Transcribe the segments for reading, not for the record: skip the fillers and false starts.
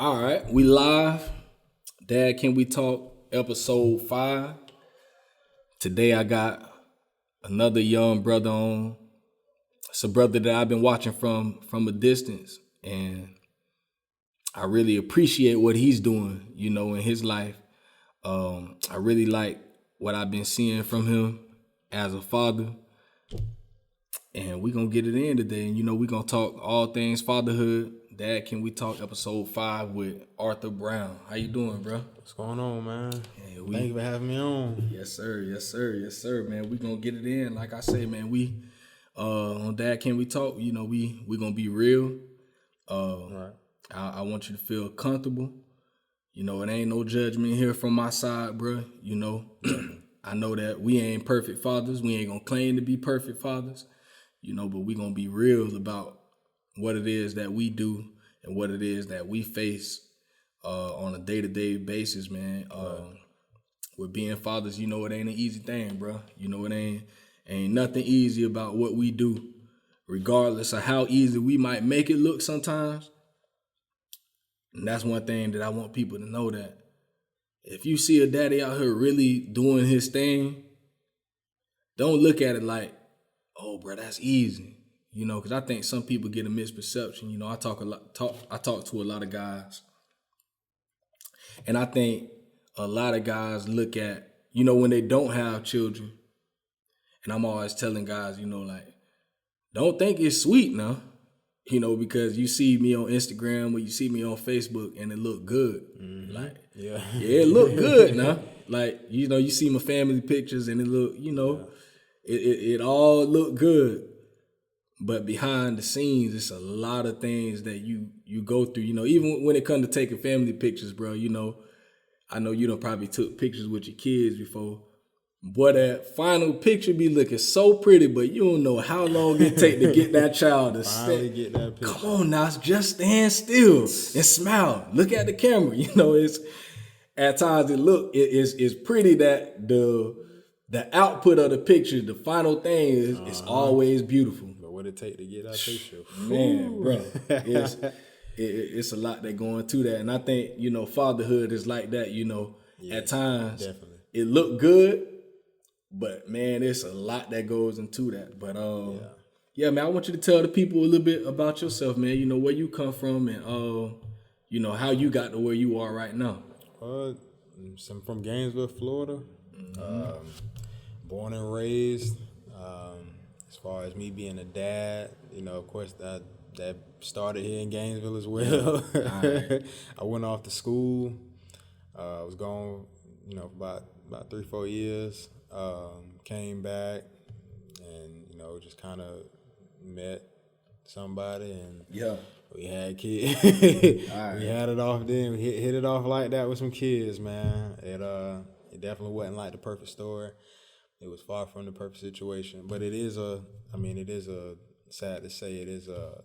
All right, we live. Dad, can we talk? Episode 5. Today I got another young brother on. It's a brother that I've been watching from a distance, and I really appreciate what he's doing, in his life. I really like what I've been seeing from him as a father, and we're gonna get it in today. And we're gonna talk all things fatherhood. Dad, can we talk episode 5 with Arthur Brown? How you doing, bro? What's going on, man? Hey, Thank you for having me on. Yes, sir. Yes, sir. Yes, sir, man. We gonna get it in. Like I say, man, we on Dad, can we talk? We gonna be real. Right. I want you to feel comfortable. It ain't no judgment here from my side, bro. I know that we ain't perfect fathers. We ain't gonna claim to be perfect fathers, but we gonna be real about what it is that we do and what it is that we face on a day-to-day basis, man. With being fathers, it ain't an easy thing, bro. It ain't nothing easy about what we do, regardless of how easy we might make it look sometimes. And that's one thing that I want people to know, that if you see a daddy out here really doing his thing, don't look at it like, oh, bro, that's easy. Because I think some people get a misperception. I talk to a lot of guys, and I think a lot of guys look at, when they don't have children, and I'm always telling guys, don't think it's sweet now, because you see me on Instagram or you see me on Facebook and it look good. Mm-hmm. Yeah, it look good now. You see my family pictures and it look, it all look good. But behind the scenes, it's a lot of things that you go through. Even when it comes to taking family pictures, bro. I know you done probably took pictures with your kids before. Boy, that final picture be looking so pretty, but you don't know how long it take to get that child to get that picture. Come on now, just stand still and smile. Look at the camera. It's at times it's pretty that the output of the picture, the final thing is always beautiful. What it take to get that picture? Man, bro, it's a lot that go into that, and I think fatherhood is like that. At times definitely it look good, but man, it's a lot that goes into that. But yeah, man, I want you to tell the people a little bit about yourself, man. Where you come from and how you got to where you are right now. I'm from Gainesville, Florida. Mm-hmm. Born and raised. As far as me being a dad, of course that started here in Gainesville as well. Right. I went off to school. I was gone, about 3-4 years. Came back and just kind of met somebody and we had kids. Right. We had it off then. We hit it off like that with some kids, man. It definitely wasn't like the perfect story. It was far from the perfect situation, but it is sad to say, it is a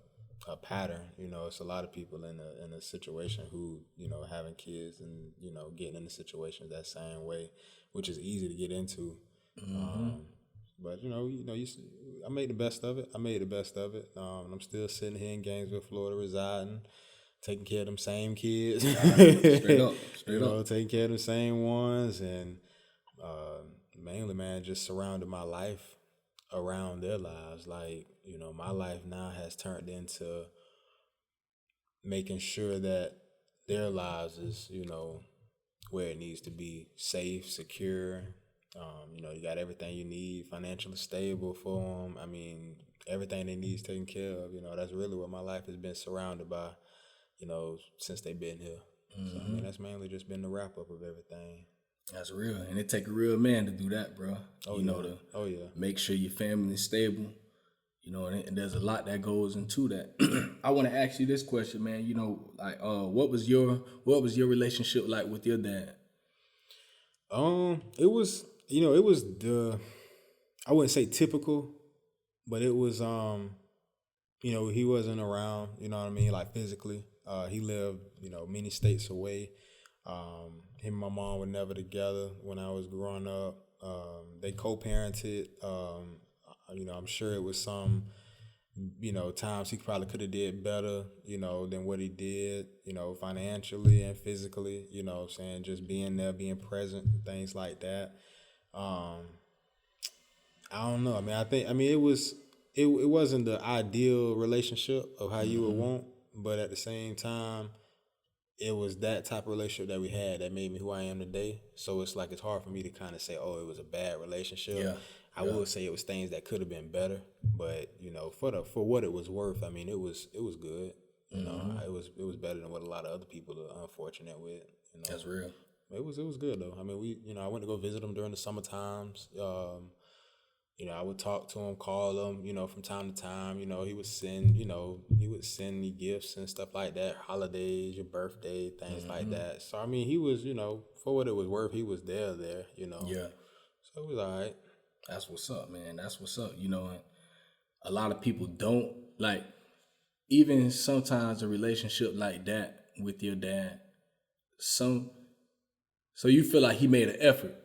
pattern. It's a lot of people in a situation who, having kids and, getting into situations that same way, which is easy to get into. Mm-hmm. But I made the best of it. I'm still sitting here in Gainesville, Florida, residing, taking care of them same kids. Straight up. Taking care of the same ones, and mainly, man, just surrounded my life around their lives. My life now has turned into making sure that their lives is, where it needs to be, safe, secure. You got everything you need, financially stable for them. I mean, everything they need is taken care of. That's really what my life has been surrounded by, since they've been here. Mm-hmm. So, that's mainly just been the wrap up of everything. That's real, and it take a real man to do that, bro. To make sure your family is stable. And there's a lot that goes into that. I want to ask you this question, man. What was your relationship like with your dad? It was I wouldn't say typical, but it was he wasn't around. Like physically. He lived many states away. Him and my mom were never together when I was growing up. They co-parented. I'm sure it was some you know, times he probably could have did better, you know, than what he did, you know, financially and physically, you know what I'm saying, just being there, being present, things like that. I don't know. I mean, it wasn't the ideal relationship of how you would want, but at the same time, it was that type of relationship that we had that made me who I am today. So it's like it's hard for me to kind of say, oh, it was a bad relationship. Yeah. I would say it was things that could have been better, but you know, for what it was worth, I mean, it was good. You know, it was better than what a lot of other people are unfortunate with. You know, That's real. it was good though. I mean, I went to go visit him during the summer times. You know, I would talk to him, call him, you know, from time to time. You know, he would send me gifts and stuff like that, holidays, your birthday, things like that. So, I mean, he was, you know, for what it was worth, he was there, you know. Yeah. So it was all right. That's what's up, man. That's what's up. You know, and a lot of people don't, like, even sometimes a relationship like that with your dad, so you feel like he made an effort.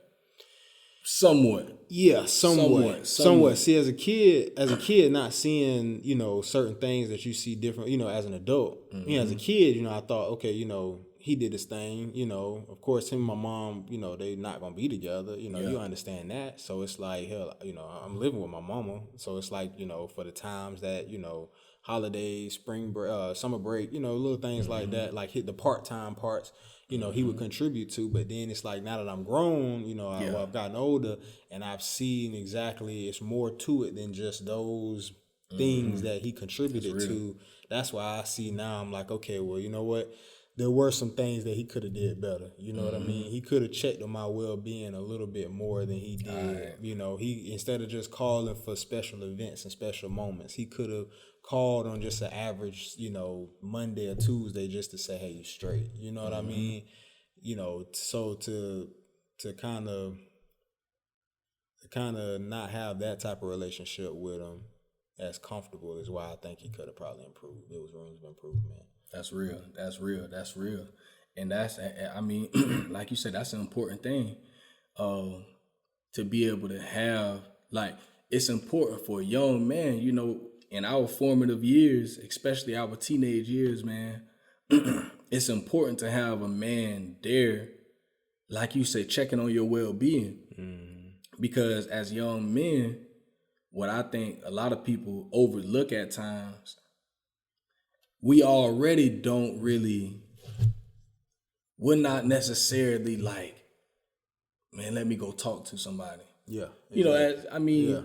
Somewhat. Yeah, somewhat. See, as a kid, not seeing, you know, certain things that you see different, you know, as an adult. You know, as a kid, you know, I thought, okay, you know, he did his thing, you know. Of course, him and my mom, you know, they not gonna be together. You know, you understand that. So it's like, hell, you know, I'm living with my mama. So it's like, you know, for the times that, you know, holidays, spring break, summer break, you know, little things like that, like hit the part-time parts, you know, he would contribute to. But then it's like, now that I'm grown, you know, I've gotten older and I've seen exactly it's more to it than just those things that he contributed to. That's why I see now, I'm like, okay, well, you know what? There were some things that he could have did better. You know what I mean? He could have checked on my well-being a little bit more than he did. Right. You know, he, instead of just calling for special events and special moments, he could have called on just an average, you know, Monday or Tuesday just to say, hey, you straight. You know what I mean? You know, so to kind of not have that type of relationship with him as comfortable is why I think he could have probably improved. There was room for improvement. That's real. And that's, I mean, like you said, that's an important thing, to be able to have, like, it's important for a young man, you know, in our formative years, especially our teenage years, man, it's important to have a man there, like you say, checking on your well-being. Because as young men, what I think a lot of people overlook at times, we already we're not necessarily like, man, let me go talk to somebody. Yeah. Exactly. You know,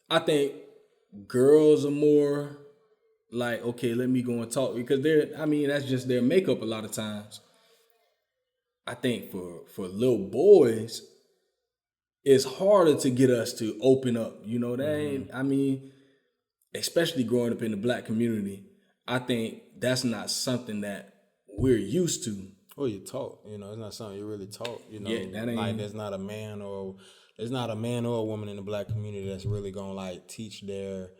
I think girls are more like, okay, let me go and talk, because that's just their makeup a lot of times. I think for little boys, it's harder to get us to open up. You know, especially growing up in the Black community, I think that's not something that we're used to. Well, you taught, you know, it's not something you really taught, you know. Yeah, that ain't, like there's not a man or a woman in the Black community that's really gonna like teach their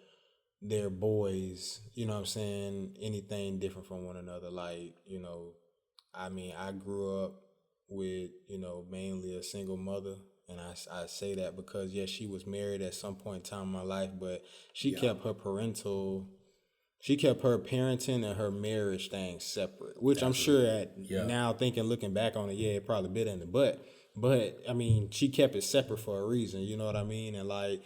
boys, you know what I'm saying, anything different from one another. Like, you know, I mean, I grew up with, you know, mainly a single mother. And I say that because, yes, she was married at some point in time in my life, but she kept her parenting and her marriage thing separate, which I'm sure now looking back on it, it probably bit in the butt. But, I mean, she kept it separate for a reason, you know what I mean? And, like,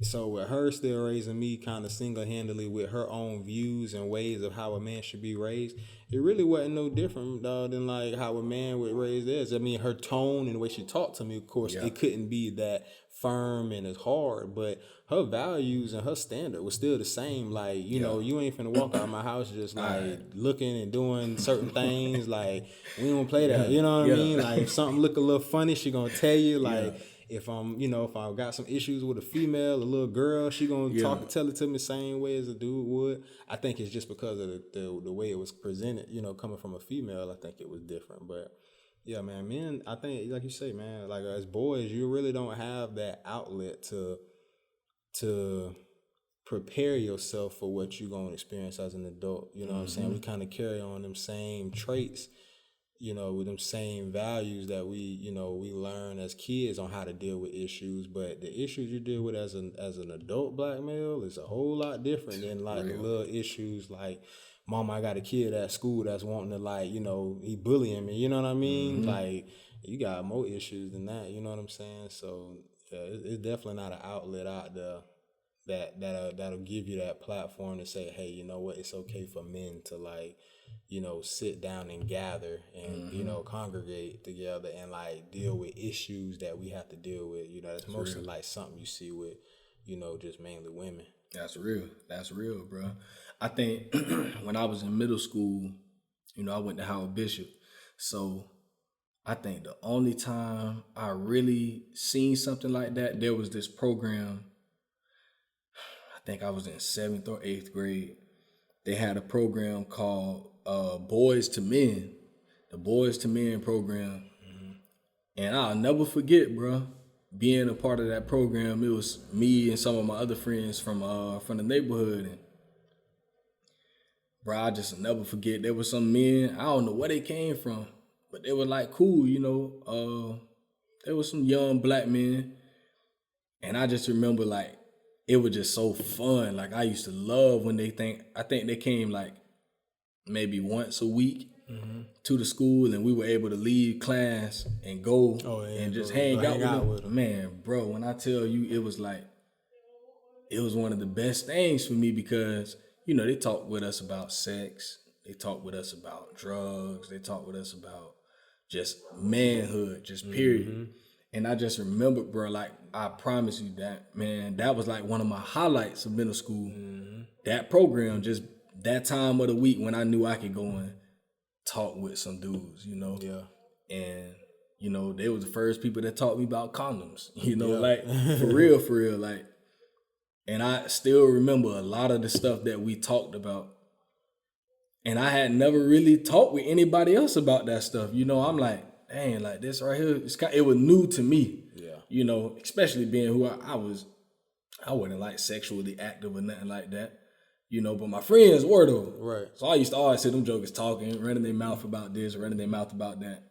so with her still raising me kind of single-handedly with her own views and ways of how a man should be raised, it really wasn't no different than like how a man would raise theirs. I mean, her tone and the way she talked to me, of course, it couldn't be that firm and as hard, but her values and her standard was still the same. Like, you know, you ain't finna walk out of my house just like looking and doing certain things. Like, we don't play that. You know what I mean? Like, if something look a little funny, she gonna tell you. Like, if I got some issues with a female, a little girl, she gonna tell it to me the same way as a dude would. I think it's just because of the way it was presented, you know, coming from a female. I think it was different. But yeah, man, men, I think, like you say, man, like as boys, you really don't have that outlet to prepare yourself for what you're gonna experience as an adult. You know what I'm saying? We kind of carry on them same traits you know, with them same values that we learn as kids on how to deal with issues, but the issues you deal with as an adult black male is a whole lot different than like the little issues like, mama, I got a kid at school that's wanting to like, he bullying me, you know what I mean? Like, you got more issues than that, you know what I'm saying? So yeah, it's definitely not an outlet out there that'll give you that platform to say, hey, you know what, it's okay for men to like, sit down and gather and, congregate together and like deal with issues that we have to deal with. That's mostly like something you see with, just mainly women. That's real. That's real, bro. I think when I was in middle school, I went to Howard Bishop. So I think the only time I really seen something like that, there was this program. I think I was in 7th or 8th grade. They had a program called Boys to Men, the Boys to Men program. And I'll never forget, bro, being a part of that program. It was me and some of my other friends from the neighborhood. And bro, I just never forget. There were some men, I don't know where they came from, but they were like cool, there was some young black men. And I just remember like, it was just so fun. Like I used to love when I think they came like maybe once a week to the school, and we were able to leave class and go and just hang out with them. Man, bro, when I tell you, it was one of the best things for me because, they talked with us about sex. They talked with us about drugs. They talked with us about just manhood, just period. And I just remember, bro, like, I promise you that, man, that was like one of my highlights of middle school. That program, just that time of the week when I knew I could go and talk with some dudes, Yeah. And, they was the first people that taught me about condoms, like, for real, like. And I still remember a lot of the stuff that we talked about. And I had never really talked with anybody else about that stuff. I'm like, dang, like this right here, it was new to me. Yeah. Especially being who I wasn't like sexually active or nothing like that. But my friends were though. Right. So I used to always hear them jokers talking, running their mouth about this, running their mouth about that.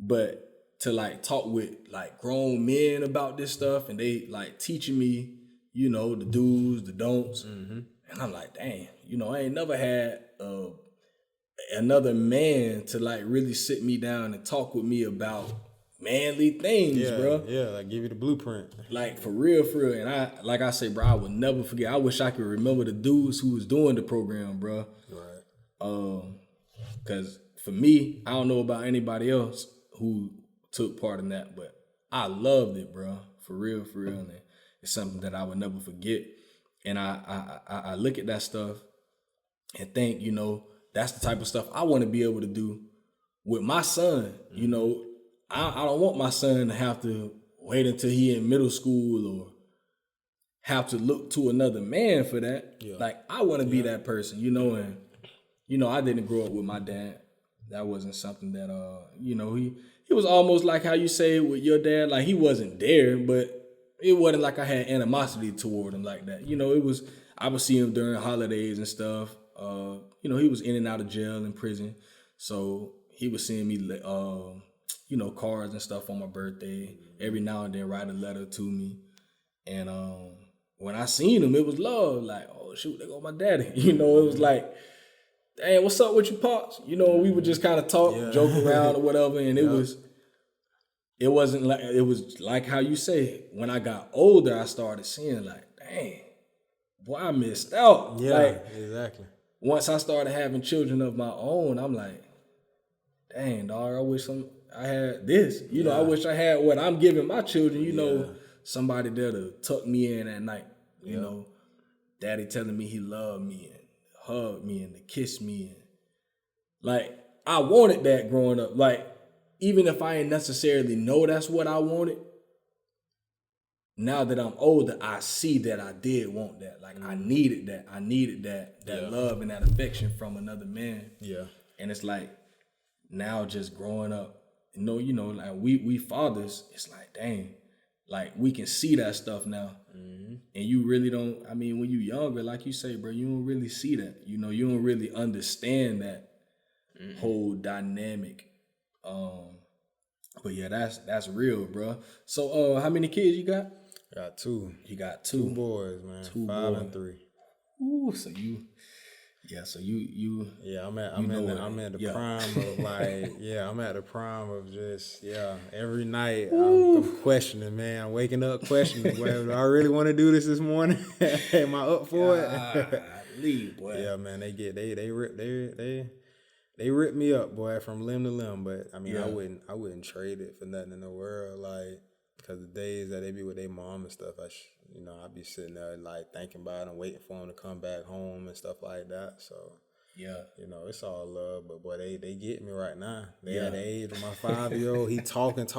But to like talk with like grown men about this stuff and they like teaching me, the do's, the don'ts. And I'm like, dang, I ain't never had another man to like really sit me down and talk with me about manly things, bro. Yeah, like give you the blueprint. Like for real. And I say, bro, I will never forget. I wish I could remember the dudes who was doing the program, bro. Right. Cause for me, I don't know about anybody else who took part in that, but I loved it, bro. For real. And it's something that I would never forget. And I look at that stuff and think, that's the type of stuff I want to be able to do with my son. I don't want my son to have to wait until he in middle school or have to look to another man for that. Yeah. Like I want to be that person, and I didn't grow up with my dad. That wasn't something that he was almost like how you say with your dad, like he wasn't there, but it wasn't like I had animosity toward him like that. It was, I would see him during holidays and stuff. He was in and out of jail and prison. So he was sending me, cards and stuff on my birthday. Every now and then write a letter to me. And when I seen him, it was love. Like, oh, shoot, there go my daddy. It was like, dang, what's up with your pops? We would just kind of talk, joke around or whatever. And it was like how you say, when I got older, I started seeing like, dang, boy, I missed out. Yeah, like, exactly. Once I started having children of my own, I'm like, dang, dog, I wish I had this. I wish I had what I'm giving my children, somebody there to tuck me in at night. Daddy telling me he loved me and hugged me and to kiss me. And like, I wanted that growing up. Like, even if I ain't necessarily know that's what I wanted, now that I'm older, I see that I did want that. Like, I needed that. I needed that love and that affection from another man. Yeah. And it's like, now just growing up, like we fathers, it's like, dang, like we can see that stuff now. And you really don't, when you younger, like you say, bro, you don't really see that. You don't really understand that whole dynamic But yeah, that's real, bro. So how many kids you got? Got two. You got Two boys, man. 5 and 3. Ooh, so you yeah, I'm at the yeah. prime of I'm at the prime of just every night I'm questioning, man. I'm waking up questioning, well, do I really want to do this morning? Am I up for it? Leave, boy. Yeah, man, they rip me up, boy, from limb to limb. But I mean, I wouldn't trade it for nothing in the world, like, because the days that they be with their mom and stuff, I'd be sitting there like thinking about it and waiting for them to come back home and stuff like that. So yeah, it's all love. But boy, they get me right now. They at the age of my 5-year-old, he talking, and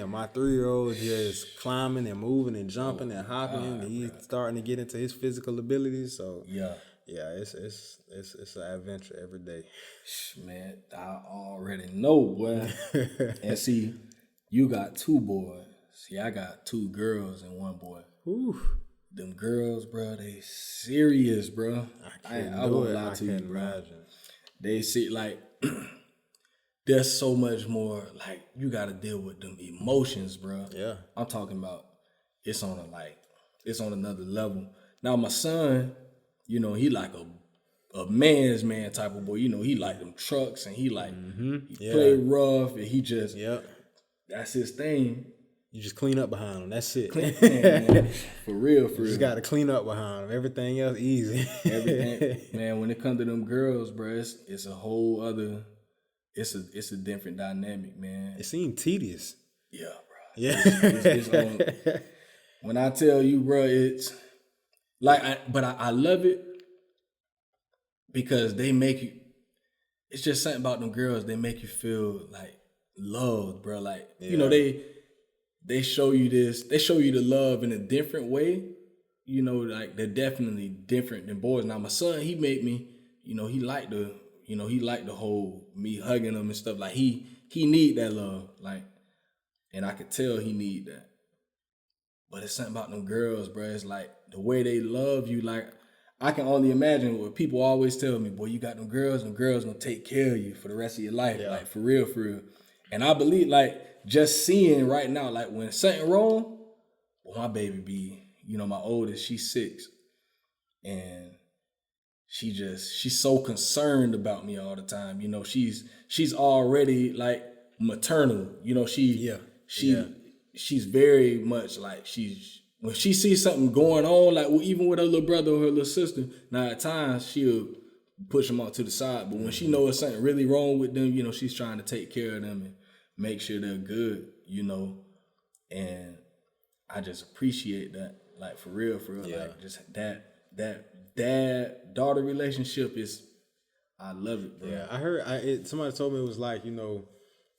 my 3-year-old just climbing and moving and jumping and hopping. And he's starting to get into his physical abilities. So yeah, it's an adventure every day. Man, I already know, boy. And see, you got 2 boys. See, I got 2 girls and 1 boy. Whew. Them girls, bro, they serious, bro. I won't lie to you, bro. Imagine. They see, like, there's so much more, like, you got to deal with them emotions, bro. Yeah. I'm talking about it's on another level. Now, my son, he like a man's man type of boy. He like them trucks and he like, he play rough and he just, that's his thing. You just clean up behind them. That's it. Man, for real. You just got to clean up behind them. Everything else easy. Everything, man. When it comes to them girls, bro, it's a whole other. It's a different dynamic, man. It seemed tedious. Yeah, bro. Yeah. It's when I tell you, bro, it's like, I love it because they make you. It's just something about them girls. They make you feel like loved, bro. Like They show you this. They show you the love in a different way. Like they're definitely different than boys. Now my son, he made me. He liked the whole me hugging him and stuff. Like he need that love. Like, and I could tell he need that. But it's something about them girls, bro. It's like the way they love you. Like I can only imagine what people always tell me. Boy, you got them girls gonna take care of you for the rest of your life. Yeah. Like for real. And I believe like. Just seeing right now, like when something wrong, well, my baby be, my oldest, she's 6. And she's so concerned about me all the time. She's already like maternal. She's very much like when she sees something going on, like even with her little brother or her little sister, now at times she'll push them off to the side. But when she knows something really wrong with them, she's trying to take care of them and make sure they're good, and I just appreciate that, like for real, like just that dad-daughter relationship I love it, bro. Yeah, I heard somebody told me it was like,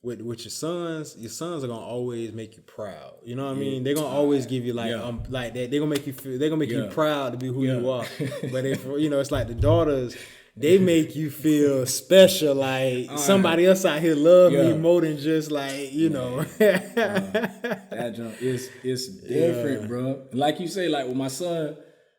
with your sons are gonna always make you proud. You know what I mean? They're gonna always give you like that. They're gonna make you feel. They're gonna make you proud to be who you are. But if it's like the daughters. They make you feel special, like somebody else out here love me more than just like, that junk it's different, bro. Like you say, like with my son,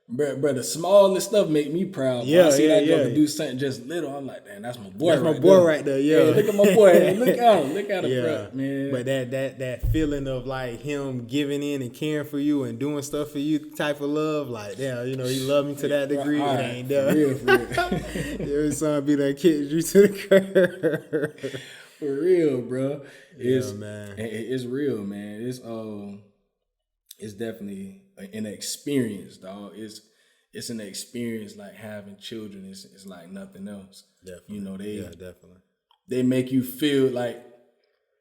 bro, the smallest stuff make me proud. When I see that junk do something just little, I'm like, man, that's my boy. That's my boy right there. Yeah, look at my boy. Look out him, man. But that feeling of like him giving in and caring for you and doing stuff for you, type of love, like he loved me to that degree. It ain't there. For real. Your son be that kid you to the curb. For real, bro. Man. It's real, man. It's definitely an experience, dog. It's an experience like having children. It's like nothing else. Definitely. Definitely. They make you feel like,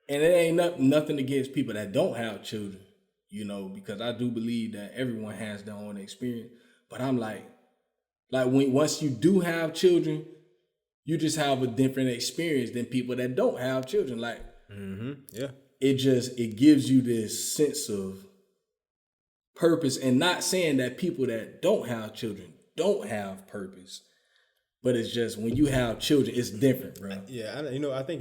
and it ain't nothing against people that don't have children, because I do believe that everyone has their own experience. But I'm like once you do have children, you just have a different experience than people that don't have children. Like, it gives you this sense of purpose, and not saying that people that don't have children don't have purpose, but it's just when you have children, it's different, bro. I think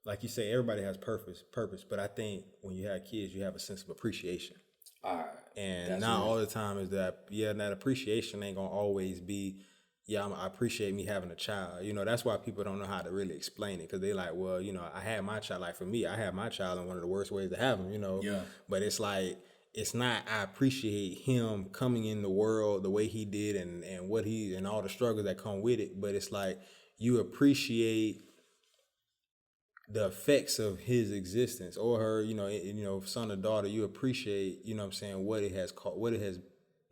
like you say, everybody has purpose, but I think when you have kids, you have a sense of appreciation. All right. And not all the time is that, that appreciation ain't gonna always be yeah, I appreciate me having a child. That's why people don't know how to really explain it, because they like, well, I had my child. Like for me, I had my child in one of the worst ways to have him. Yeah. But it's like, it's not. I appreciate him coming in the world the way he did, and what he and all the struggles that come with it. But it's like you appreciate the effects of his existence or her. Son or daughter. You appreciate, what I'm saying, what it has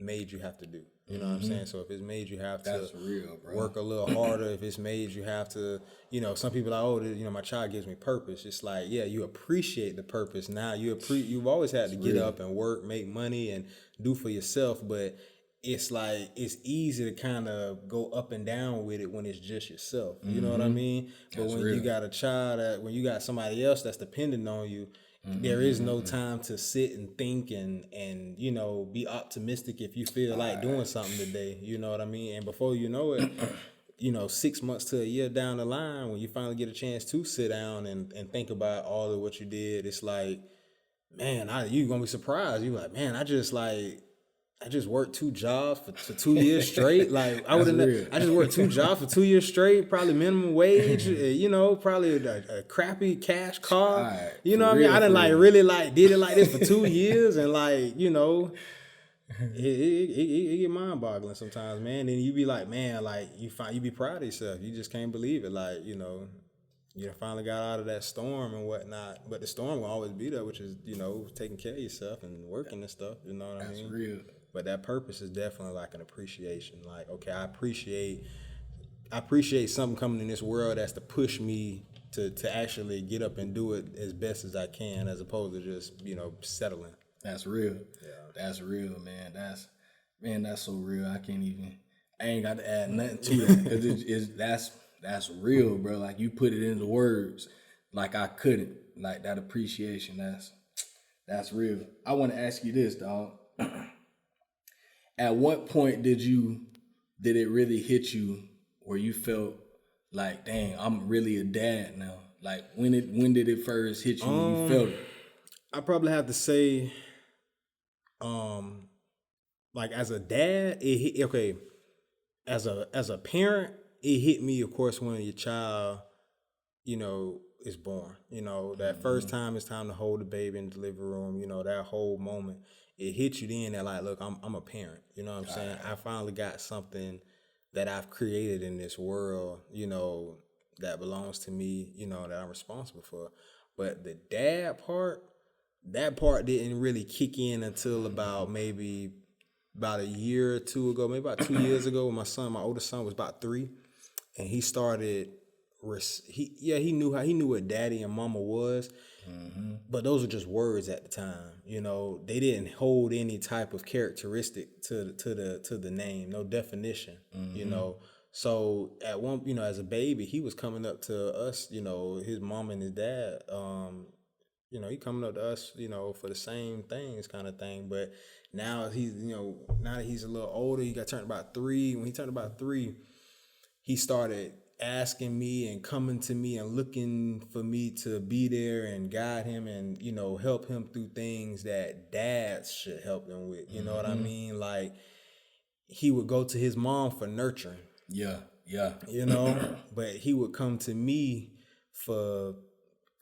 made you have to do. You know what I'm saying? So if it's made you have to real, bro. work a little harder, if it's made you have to, some people are like, oh, my child gives me purpose. It's like, yeah, you appreciate the purpose. Now you've always had to get up and work, make money, and do for yourself. But it's like, it's easy to kind of go up and down with it when it's just yourself. You know what I mean? But when you got a child, when you got somebody else that's dependent on you, there is no time to sit and think and be optimistic if you feel like doing something today. You know what I mean? And before you know it, 6 months to a year down the line, when you finally get a chance to sit down and think about all of what you did, it's like, man, you're gonna be surprised. You're like, man, I just worked 2 jobs for 2 years straight. Like I just worked 2 jobs for 2 years straight, probably minimum wage, probably a crappy cash car. Right, You know what I mean? I didn't really did it like this for 2 years, and it get mind boggling sometimes, man. Then you be like, man, like you be proud of yourself. You just can't believe it. Like, you finally got out of that storm and whatnot. But the storm will always be there, which is, taking care of yourself and working and stuff. You know what I mean? That's real. But that purpose is definitely like an appreciation. Like, okay, I appreciate something coming in this world that's to push me to actually get up and do it as best as I can, as opposed to just, settling. That's real. Yeah. That's real, man. That's so real. I ain't got to add nothing to that, because that's real, bro. Like, you put it into words like I couldn't. Like, that appreciation, that's real. I want to ask you this, dog. At what point did it really hit you where you felt like, dang, I'm really a dad now? Like, when did it first hit you when you felt it? I probably have to say, like, as a dad, as a parent, it hit me, of course, when your child, is born. That first time it's time to hold the baby in the delivery room, that whole moment, it hits you then that, like, look, I'm a parent. You know what I'm saying? I finally got something that I've created in this world, that belongs to me, that I'm responsible for. But the dad part, that part didn't really kick in until about a year or two ago, maybe about 2 years ago, when my oldest son was about 3, and he started. He knew what daddy and mama was, but those were just words at the time. They didn't hold any type of characteristic to the name, no definition. So at one, as a baby, he was coming up to us, his mom and his dad. He coming up to us, for the same things, kind of thing. But now now that he's a little older, he got turned about 3. When he turned about 3, he started asking me and coming to me and looking for me to be there and guide him and, help him through things that dads should help them with. You know what I mean? Like, he would go to his mom for nurturing. Yeah. But he would come to me for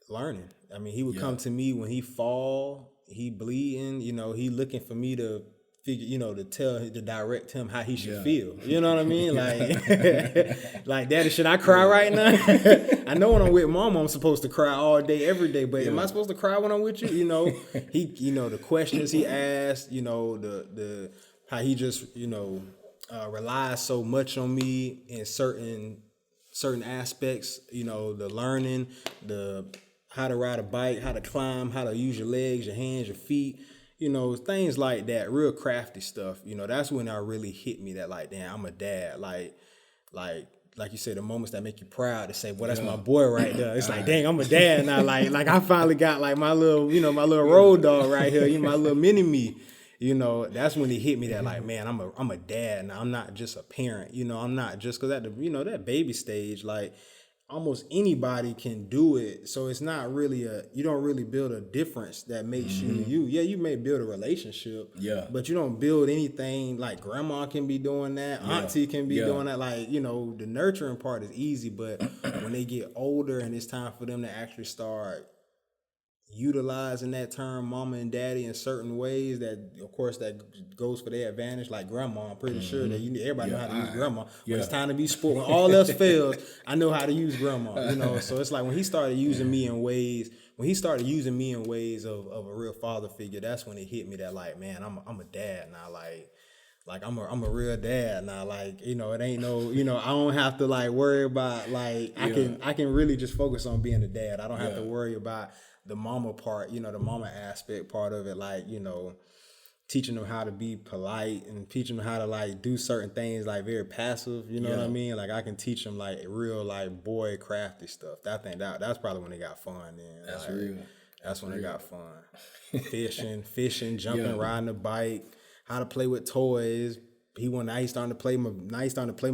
learning. I mean, he would come to me when he fall, he bleeding, he looking for me to figure, to direct him how he should feel. You know what I mean? Like, like, Daddy, should I cry right now? I know when I'm with Mama, I'm supposed to cry all day, every day. But am I supposed to cry when I'm with you? He, the questions he asked, the how he just, relies so much on me in certain aspects. The learning, the how to ride a bike, how to climb, how to use your legs, your hands, your feet. Things like that, real crafty stuff. That's when I really hit me that, like, damn, I'm a dad. Like you said, the moments that make you proud to say, well, that's my boy right there. It's like, dang, I'm a dad now. Like I finally got, like, my little, my little road dog right here, my little mini me. That's when it hit me that, like, man, I'm a dad now. I'm not just a parent. I'm not just, because at the, that baby stage, like, almost anybody can do it. So it's not really you don't really build a difference that makes you. Yeah, you may build a relationship. Yeah. But you don't build anything like grandma can be doing that. Auntie can be doing that. Like, you know, the nurturing part is easy, but when they get older and it's time for them to actually start utilizing that term mama and daddy in certain ways that of course that goes for their advantage, like grandma, I'm pretty sure that everybody know how to use grandma. When it's time to be sport, when all else fails, I know how to use grandma, you know. So it's like when he started using me in ways of a real father figure, that's when it hit me that like, man, I'm a dad now, like I'm a real dad now. Like, you know, it ain't no, you know, I don't have to like worry about like I can really just focus on being a dad. I don't have to worry about the mama part, you know, the mama aspect part of it, like, you know, teaching them how to be polite and teaching them how to like do certain things like very passive, you know what I mean? Like I can teach them like real like boy crafty stuff. That's probably when they got fun then. That's like, real. That's when they got fun. Fishing, jumping, riding a bike, how to play with toys. Now he's starting to play my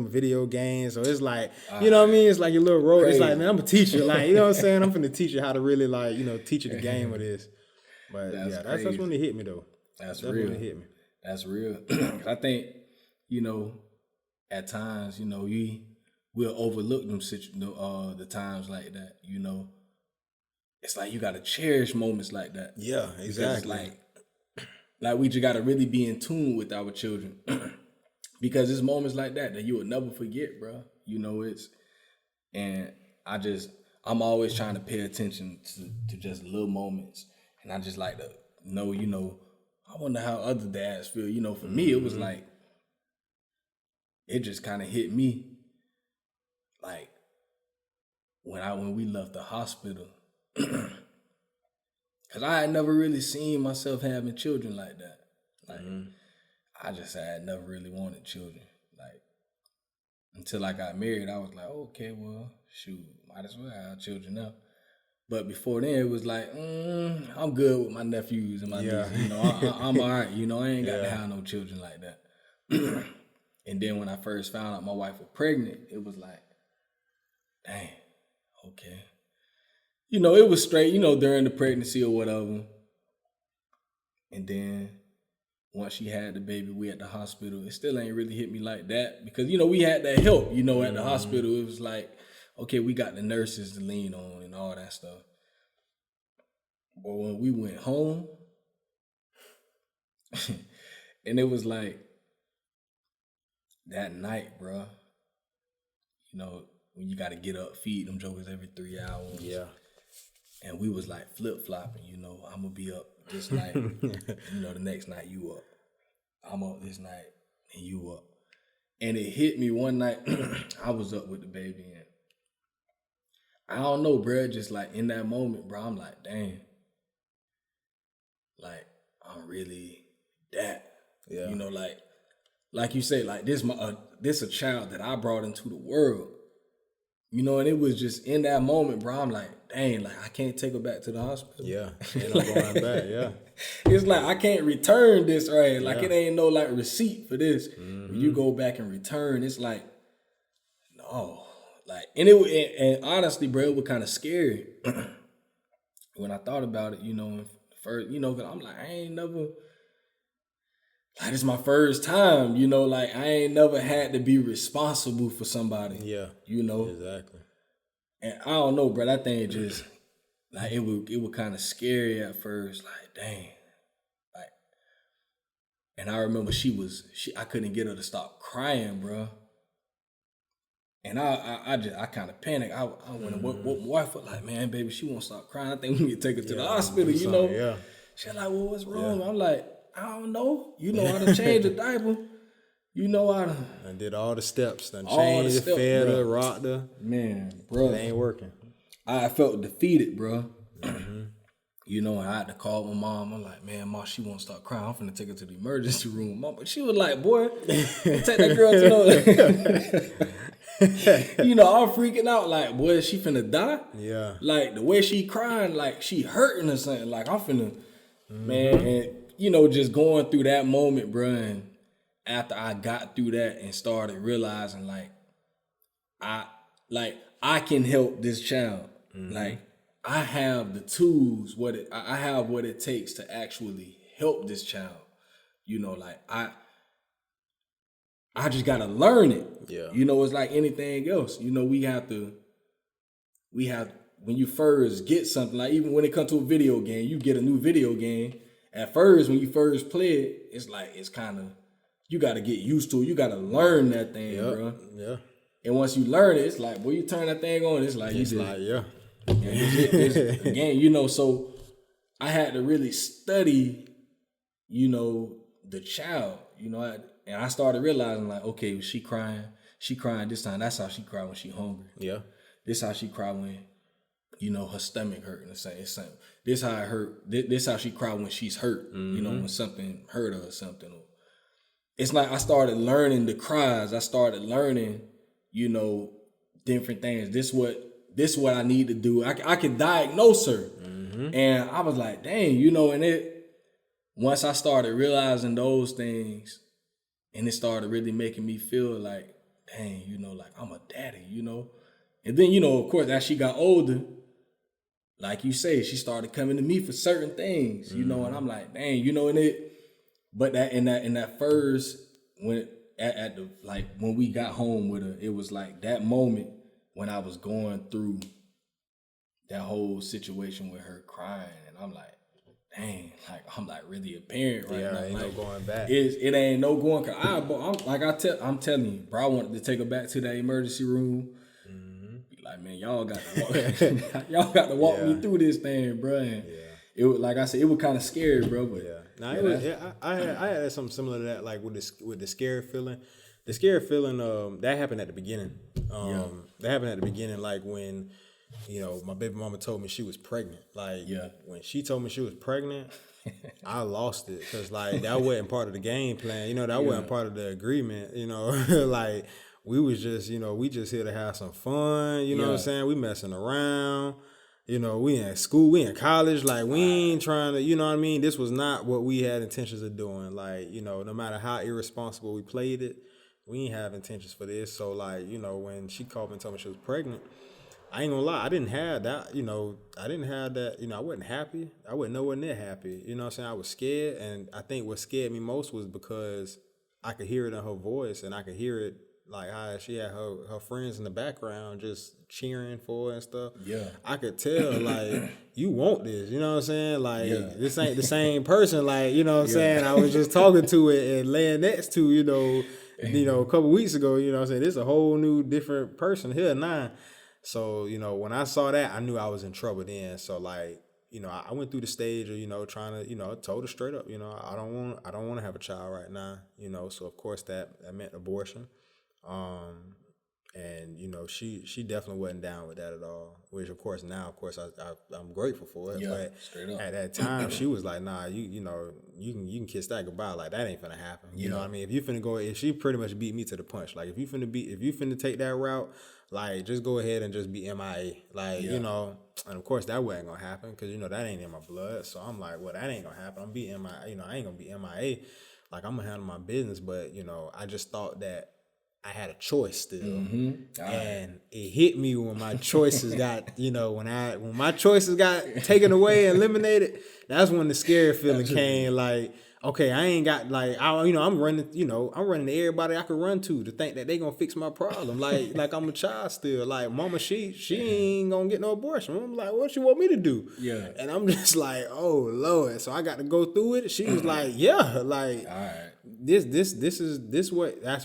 video games. So it's like, you know what I mean? It's like your little role. It's like, man, I'm a teacher. Like, you know what I'm saying? I'm finna teach you how to really like, you know, teach you the game of this. But that's when it hit me though. That's real. When it hit me. That's real. I think, you know, at times, you know, we'll overlook them the times like that, you know. It's like you gotta cherish moments like that. Yeah, exactly. Like we just gotta really be in tune with our children. Because it's moments like that you will never forget, bro. You know, I'm always trying to pay attention to just little moments. And I just like to know, you know, I wonder how other dads feel. You know, for me, it was like, it just kind of hit me. Like, when we left the hospital, because I had never really seen myself having children like that. Like, I just had never really wanted children. Like, until I got married, I was like, okay, well, shoot, might as well have children now. But before then, it was like, I'm good with my nephews and my nieces. You know, I'm all right. You know, I ain't got to have no children like that. And then when I first found out my wife was pregnant, it was like, dang, okay. You know, it was straight, you know, during the pregnancy or whatever. And then once she had the baby, we at the hospital. It still ain't really hit me like that because, you know, we had that help, you know, at the hospital. It was like, okay, we got the nurses to lean on and all that stuff. But when we went home, and it was like that night, bro, you know, when you got to get up, feed them jokers every 3 hours. Yeah. And we was like flip-flopping, you know, I'm going to be up this night, you know, the next night you up. I'm up this night and you up. And it hit me one night, I was up with the baby and I don't know, bro, just like in that moment, bro, I'm like, dang, like, I'm really that. Yeah. You know, like you say, like this a child that I brought into the world. You know, and it was just in that moment, bro, I'm like, dang, like I can't take her back to the hospital. Yeah, ain't no going back, yeah. It's like I can't return this, right? Like it ain't no like receipt for this. When you go back and return, it's like, no. Like, and honestly, bro, it was kind of scary when I thought about it, you know, first, you know, cause I'm like, I ain't never, like, this is my first time, you know, like, I ain't never had to be responsible for somebody. Yeah. You know? Exactly. And I don't know, bro, that thing just, like, it was kind of scary at first, like, dang. Like, and I remember I couldn't get her to stop crying, bro. And I kind of panicked. I went and woke my wife up like, man, baby, she won't stop crying. I think we need to take her to the hospital, you know? Yeah. She's like, well, what's wrong? I'm like, I don't know. You know how to change a diaper. You know how to. I did all the steps. Done changed her, fed her, rocked her. Man, bro. It ain't working. I felt defeated, bro. You know, I had to call my mom. I'm like, man, Mom, she won't stop crying. I'm finna take her to the emergency room. Mom, she was like, boy, take that girl to the... You know, I'm freaking out. Like, boy, is she finna die? Yeah. Like, the way she crying, like, she hurting or something. Like, I'm finna... Man, and, you know, just going through that moment, bro, and after I got through that and started realizing, like, I can help this child. Like I have the tools, I have what it takes to actually help this child. You know, like I just gotta learn it. Yeah. You know, it's like anything else. You know, we have when you first get something, like even when it comes to a video game, you get a new video game. At first, when you first play it, it's kind of, you got to get used to it. You got to learn that thing, bro. Yeah. And once you learn it, it's like, boy, you turn that thing on, it's like, again, you know, so I had to really study, you know, the child, you know, and I started realizing like, okay, she crying this time. That's how she cry when she hungry. Yeah. This how she cry when, you know, her stomach hurting. This how it hurt. This how she cry when she's hurt. You know, when something hurt her or something. It's like I started learning the cries. I started learning, you know, different things. This what I need to do. I can diagnose her. And I was like, dang, you know, and once I started realizing those things, and it started really making me feel like, dang, you know, like I'm a daddy, you know. And then, you know, of course, as she got older, like you say, she started coming to me for certain things, you know, and I'm like, dang, you know, but in that first, when when we got home with her, it was like that moment when I was going through that whole situation with her crying, and I'm like, dang, like I'm like really a parent right now. Ain't like, no going back. It ain't no going. I'm telling you, bro, I wanted to take her back to that emergency room. Like, man, y'all got to walk me through this thing, bro. And it was, like I said, it was kind of scary, bro. But I had something similar to that, like with the scary feeling. The scary feeling, that happened at the beginning. That happened at the beginning, like when, you know, my baby mama told me she was pregnant. Like, when she told me she was pregnant, I lost it, because like that wasn't part of the game plan. You know, that wasn't part of the agreement. You know, like. We was just, you know, we just here to have some fun, you know what I'm saying? We messing around, you know, we in school, we in college, like we ain't trying to, you know what I mean? This was not what we had intentions of doing. Like, you know, no matter how irresponsible we played it, we ain't have intentions for this. So like, you know, when she called me and told me she was pregnant, I ain't gonna lie, I didn't have that, you know, I wasn't happy. I wasn't nowhere near happy, you know what I'm saying? I was scared, and I think what scared me most was because I could hear it in her voice, and I could hear it like how she had her friends in the background just cheering for her and stuff. Yeah. I could tell, like, you want this, you know what I'm saying? Like, this ain't the same person, like, you know what I'm saying? I was just talking to it and laying next to, you know, a couple weeks ago, you know what I'm saying? This is a whole new different person here now. So, you know, when I saw that, I knew I was in trouble then. So, like, you know, I went through the stage of, you know, trying to, you know, told her straight up, you know, I don't want to have a child right now, you know. So, of course, that meant abortion. And you know, she definitely wasn't down with that at all. Which of course now, I'm grateful for it. But at that time, she was like, "Nah, you know, you can kiss that goodbye. Like that ain't finna happen. You know what I mean? If she pretty much beat me to the punch. Like if you finna take that route, like just go ahead and just be MIA. Like you know, and of course that wasn't gonna happen because you know that ain't in my blood. So I'm like, well, that ain't gonna happen. I'm be MIA. You know, I ain't gonna be MIA. Like I'm gonna handle my business. But you know, I just thought that I had a choice still, and it hit me when my choices got, you know, when my choices got taken away and eliminated. That's when the scary feeling came. Like, okay, I ain't got I'm running to everybody I could run to think that they gonna fix my problem. Like I'm a child still. Like, mama, she ain't gonna get no abortion. I'm like, what you want me to do? Yeah, and I'm just like, oh Lord. So I got to go through it. She was like, yeah, like. All right. That's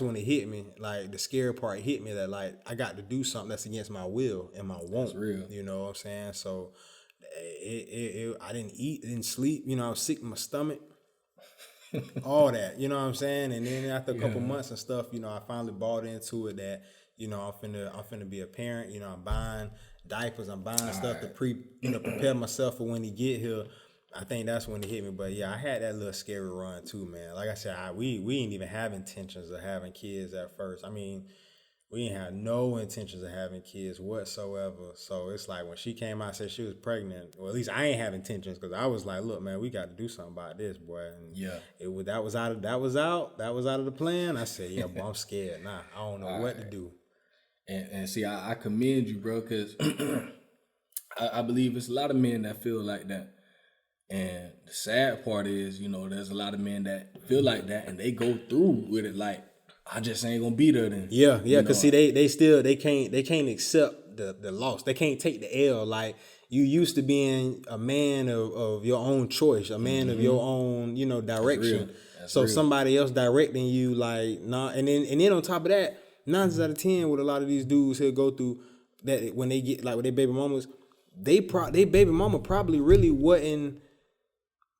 when it hit me. Like the scary part hit me that like I got to do something that's against my will and my want. That's real. You know what I'm saying? So I didn't eat, didn't sleep, you know, I was sick in my stomach. All that, you know what I'm saying? And then after a couple months and stuff, you know, I finally bought into it that, you know, I'm finna be a parent, you know, I'm buying diapers, I'm buying stuff to prepare myself for when he get here. I think that's when it hit me. But yeah, I had that little scary run too, man. Like I said, we ain't even have intentions of having kids at first. I mean, we ain't had no intentions of having kids whatsoever. So it's like when she came out and said she was pregnant, or at least I ain't have intentions, because I was like, look, man, we got to do something about this, boy. And that was out of the plan. I said, yeah, boy, I'm scared. Nah, I don't know what to do. And see, I commend you, bro, because I believe it's a lot of men that feel like that. And the sad part is, there's a lot of men that feel like that and they go through with it like, I just ain't gonna be there then. Yeah, because see, they can't accept the loss. They can't take the L. Like, you used to being a man of your own choice, a man of your own, direction. That's so real. somebody else directing you, like, nah. And then on top of that, 9 out of 10, what a lot of these dudes here go through, that when they get like with their baby mamas, they baby mama probably really wasn't.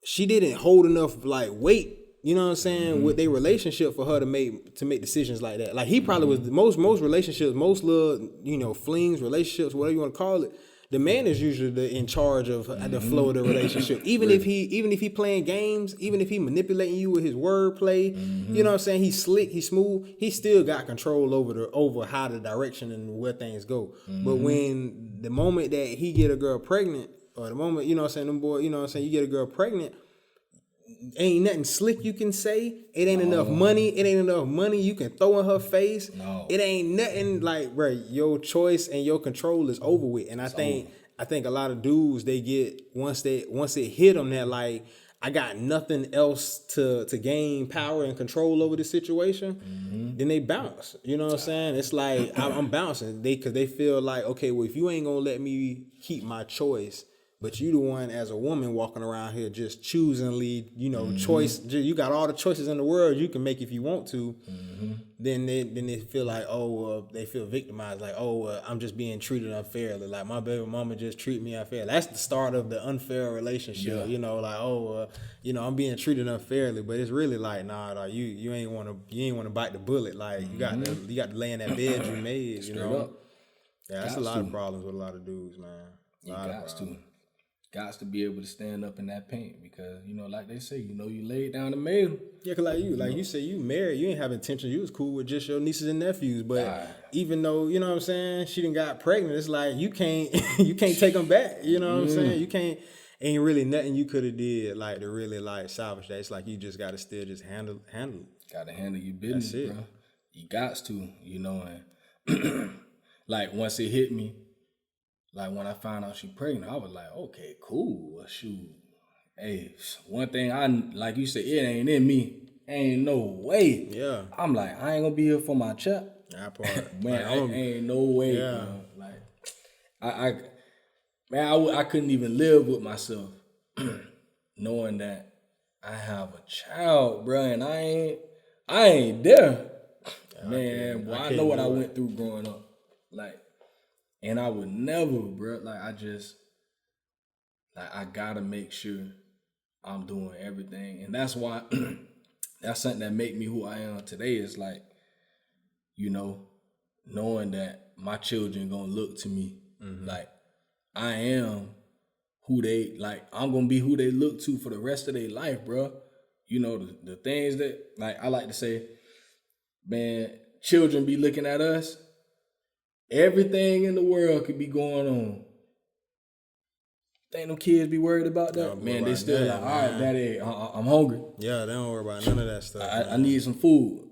She didn't hold enough like weight, you know what I'm saying, with their relationship for her to make decisions like that. Like, he probably was most relationships, most little, flings, relationships, whatever you want to call it. The man is usually in charge of the flow of the relationship. Even if he playing games, even if he manipulating you with his wordplay, you know what I'm saying, he's slick, he's smooth, he still got control over how the direction and where things go. But when the moment that he get a girl pregnant, or the moment, you know what I'm saying, them boy, you know what I'm saying, you get a girl pregnant, ain't nothing slick you can say. It ain't enough money. It ain't enough money you can throw in her face. No. It ain't nothing like, bro, your choice and your control is over with. And I think a lot of dudes, they get, once it hit them that, like, I got nothing else to gain power and control over the situation, then they bounce. You know what I'm saying? It's like, I'm bouncing. Because they feel like, okay, well, if you ain't gonna let me keep my choice, but you the one as a woman walking around here just choosingly, choice. You got all the choices in the world you can make if you want to. Then they feel like, they feel victimized. Like, I'm just being treated unfairly. Like, my baby mama just treat me unfairly. That's the start of the unfair relationship. Yeah. I'm being treated unfairly. But it's really like, nah, you ain't want to bite the bullet. Like, you got to lay in that bed you made. Straight up. Yeah, that's a lot of problems with a lot of dudes, man. Got to be able to stand up in that paint because, like they say, you laid down the mail. Yeah, cause you say you married, you ain't have intention. You was cool with just your nieces and nephews, but even though, you know what I'm saying, she done got pregnant, it's like you can't take them back. You know what I'm saying? You can't. Ain't really nothing you could have did like to really like salvage that. It's like you just got to still just handle it. Got to handle your business, bro. You got to, and like once it hit me. Like, when I found out she pregnant, I was like, okay, cool. Well, shoot. Hey, one thing like you said, it ain't in me. Ain't no way. Yeah. I'm like, I ain't gonna be here for my check. That part. Man, ain't no way. Yeah. Like, I couldn't even live with myself knowing that I have a child, bro, and I ain't there. Man, I know what I went through growing up. Like, and I would never, bro. Like, I gotta make sure I'm doing everything. And that's why, that's something that make me who I am today is like, knowing that my children gonna look to me. Like, I am I'm gonna be who they look to for the rest of their life, bro. The things that, like, I like to say, man, children be looking at us. Everything in the world could be going on. Think them kids be worried about that? Man, they still like, all right, daddy, I'm hungry. Yeah, they don't worry about none of that stuff. I need some food.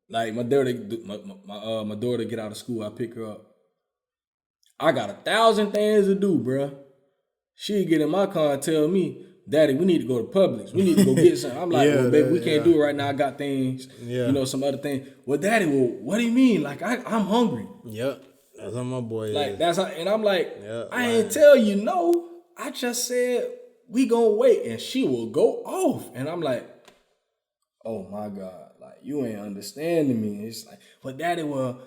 Like, my daughter get out of school, I pick her up. I got 1,000 things to do, bro. She get in my car and tell me, Daddy, we need to go to Publix. We need to go get something. I'm like, well, baby, we can't do it right now. I got things, some other things. Well, Daddy, what do you mean? Like, I'm hungry. Yep. That's how my boy like, is. That's how, and I'm like, I ain't tell you no. I just said we gonna wait, and she will go off. And I'm like, oh my God, like, you ain't understanding me. It's like, but Daddy, well,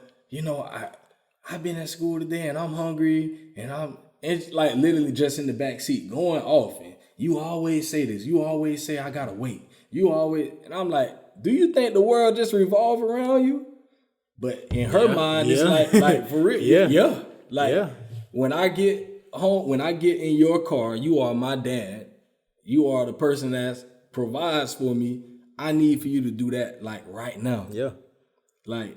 I've been at school today and I'm hungry, and it's like literally just in the back seat going off. And you always say this. You always say I gotta wait. And I'm like, do you think the world just revolve around you? But in her mind, it's like for real. When I get home, when I get in your car, you are my dad. You are the person that provides for me. I need for you to do that like right now. Yeah. Like,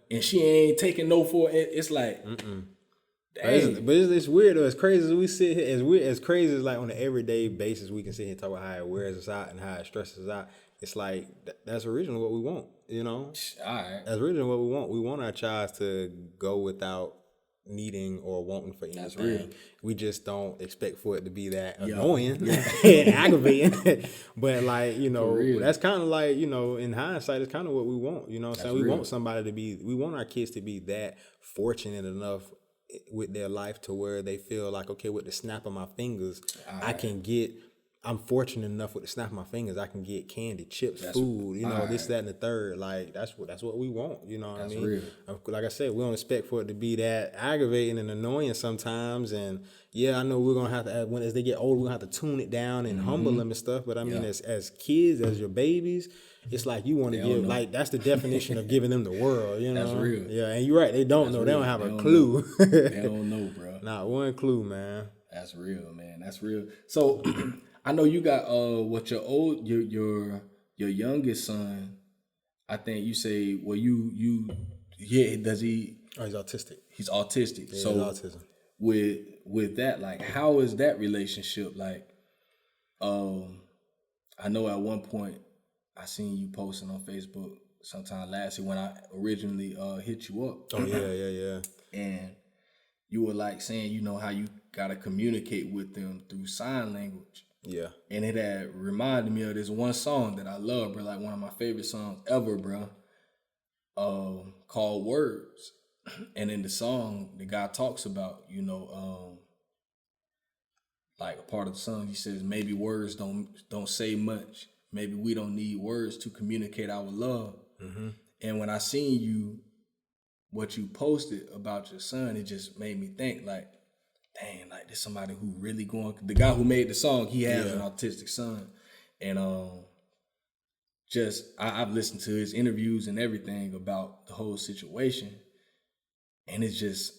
and she ain't taking no for it. It's like, But it's weird though. As crazy as we sit here, as crazy as like on an everyday basis, we can sit here and talk about how it wears us out and how it stresses us out. it's like that's originally what we want, you know. All right. That's originally what we want. We want our child to go without needing or wanting for anything. That's real. We just don't expect for it to be that Yeah. annoying and aggravating. But like, you know, real. that's kind of like, you know, in hindsight, it's kind of what we want. You know what I'm saying? We real. want somebody to be, we want our kids to be that fortunate enough with their life to where they feel like, okay, with the snap of my fingers, I can get, I'm fortunate enough with the snap of my fingers, I can get candy, chips, food, you know, this, that, and the third. Like that's what we want. You know what I mean? Real. Like I said, we don't expect for it to be that aggravating and annoying sometimes. And yeah, I know we're gonna have to, when as they get older, we're gonna have to tune it down and humble them and stuff. But I mean, as kids, as your babies, it's like you want to give, like that's the definition of giving them the world. You know, That's real. Yeah, and you're right. They don't know. They don't have a clue. They don't know, bro. Not one clue, man. That's real, man. That's real. So I know you got what your youngest son. I think you say does he? Oh, he's autistic. He's autistic. Yeah, so he's autism. with that, like, how is that relationship? Like, I know at one point I seen you posting on Facebook sometime last year when I originally hit you up. Oh yeah. And you were like saying, you know, how you gotta communicate with them through sign language. Yeah. And it had reminded me of this one song that I love, bro, like one of my favorite songs ever, bro, called Words. And in the song, the guy talks about, you know, like a part of the song, he says, maybe words don't say much. Maybe we don't need words to communicate our love. Mm-hmm. And when I seen what you posted about your son, it just made me think like, dang, like there's somebody who really the guy who made the song, he has an autistic son. And I've listened to his interviews and everything about the whole situation. And it's just,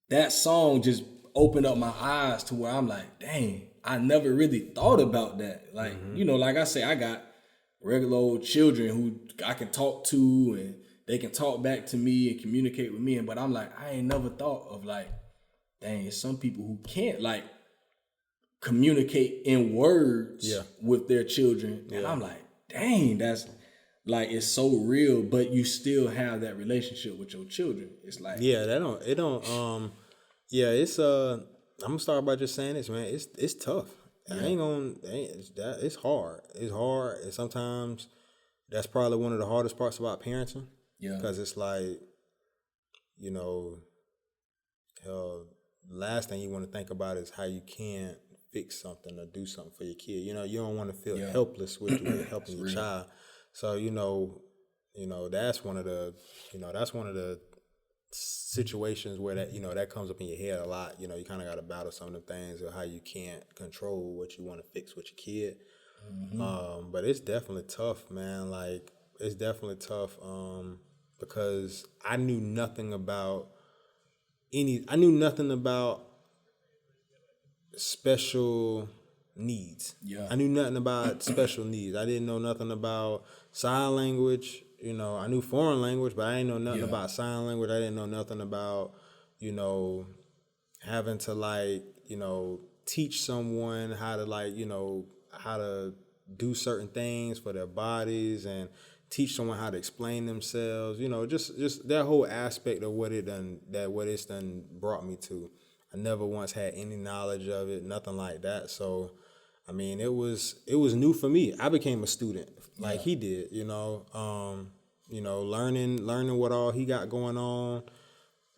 that song just opened up my eyes to where I'm like, dang, I never really thought about that. Like, you know, like I say, I got regular old children who I can talk to and they can talk back to me and communicate with me. But I'm like, I ain't never thought of like, dang, it's some people who can't like communicate in words with their children. And I'm like, dang, that's like, it's so real, but you still have that relationship with your children. It's like, it's I'm gonna start by just saying this, man. It's tough. It's hard. It's hard, and sometimes that's probably one of the hardest parts about parenting. Yeah, because it's like, you know, last thing you want to think about is how you can't fix something or do something for your kid. You know, you don't want to feel helpless with helping your child. So you know, that's one of the situations where that comes up in your head a lot. You know, you kind of got to battle some of the things of how you can't control what you want to fix with your kid. Mm-hmm. But it's definitely tough, man. Like, it's definitely tough because I knew nothing about special needs. Yeah. I knew nothing about special needs. I didn't know nothing about sign language. You know, I knew foreign language, but I didn't know nothing about sign language. I didn't know nothing about, you know, having to like, you know, teach someone how to like, you know, how to do certain things for their bodies and teach someone how to explain themselves. You know, just that whole aspect of what it's done brought me to. I never once had any knowledge of it, nothing like that. So, I mean, it was new for me. I became a student like he did, you know, learning what all he got going on.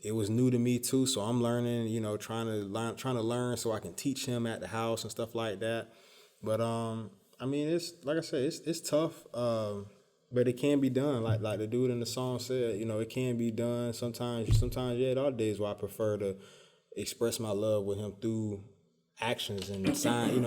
It was new to me too. So I'm learning, you know, trying to learn so I can teach him at the house and stuff like that. But, I mean, it's like I said, it's tough. But it can be done. Like the dude in the song said, you know, it can be done. Sometimes, there are days where I prefer to express my love with him through actions and sign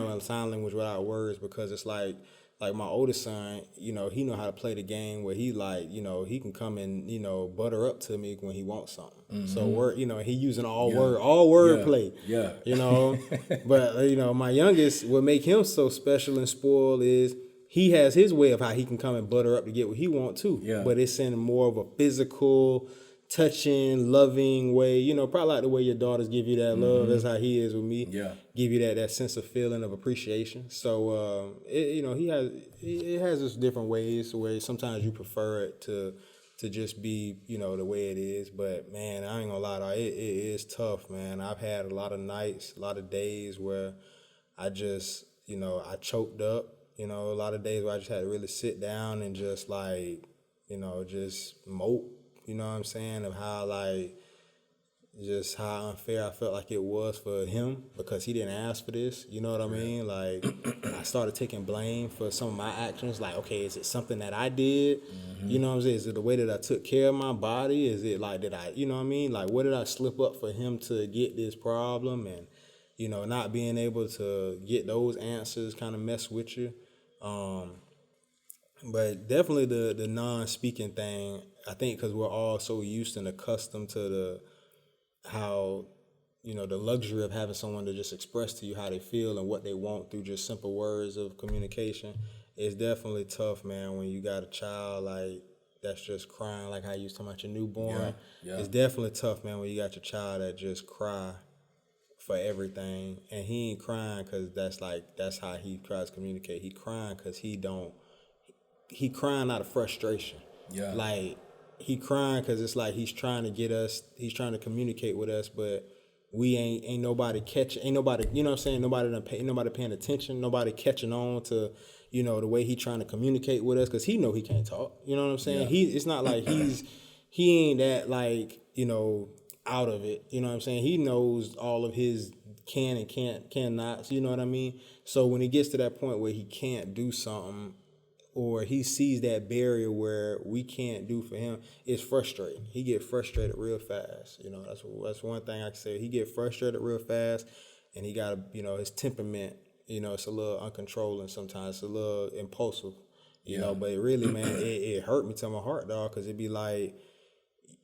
language without words, because it's like my oldest son, you know, he know how to play the game where he like, you know, he can come and, you know, butter up to me when he wants something. Mm-hmm. So he using all word play. Yeah. You know, but you know, my youngest, what make him so special and spoiled is he has his way of how he can come and butter up to get what he want too. Yeah. But it's in more of a physical touching, loving way, probably like the way your daughters give you that love. That's how he is with me. Yeah. Give you that sense of feeling of appreciation. So, it has its different ways where sometimes you prefer it to just be, the way it is. But man, I ain't gonna lie, though, it is tough, man. I've had a lot of nights, a lot of days where I just, I choked up, a lot of days where I just had to really sit down and just like, just mope, you know what I'm saying, of how like, just how unfair I felt like it was for him because he didn't ask for this. You know what I mean? Like, I started taking blame for some of my actions. Like, okay, is it something that I did? You know what I'm saying? Is it the way that I took care of my body? Is it like, did I, you know what I mean? Like, what did I slip up for him to get this problem? And, not being able to get those answers kind of mess with you. But definitely the non-speaking thing, I think because we're all so used and accustomed to how the luxury of having someone to just express to you how they feel and what they want through just simple words of communication is definitely tough, man, when you got a child like that's just crying, like how you was talking about your newborn. Yeah. It's definitely tough, man, when you got your child that just cry for everything, and he ain't crying because that's how he tries to communicate. He crying because he crying out of frustration. Yeah. Like, he crying because it's like he's trying to communicate with us, but we ain't nobody catching, ain't nobody, you know what I'm saying? Nobody paying attention, nobody catching on to, the way he trying to communicate with us because he know he can't talk. You know what I'm saying? Yeah. It's not like he ain't that like, out of it. You know what I'm saying? He knows all of his can and cannots, you know what I mean? So when he gets to that point where he can't do something, or he sees that barrier where we can't do for him, it's frustrating. He get frustrated real fast. That's one thing I can say. He get frustrated real fast, and he got his temperament. It's a little uncontrolling sometimes. It's a little impulsive. But really, man, it hurt me to my heart, dog, because it'd be like,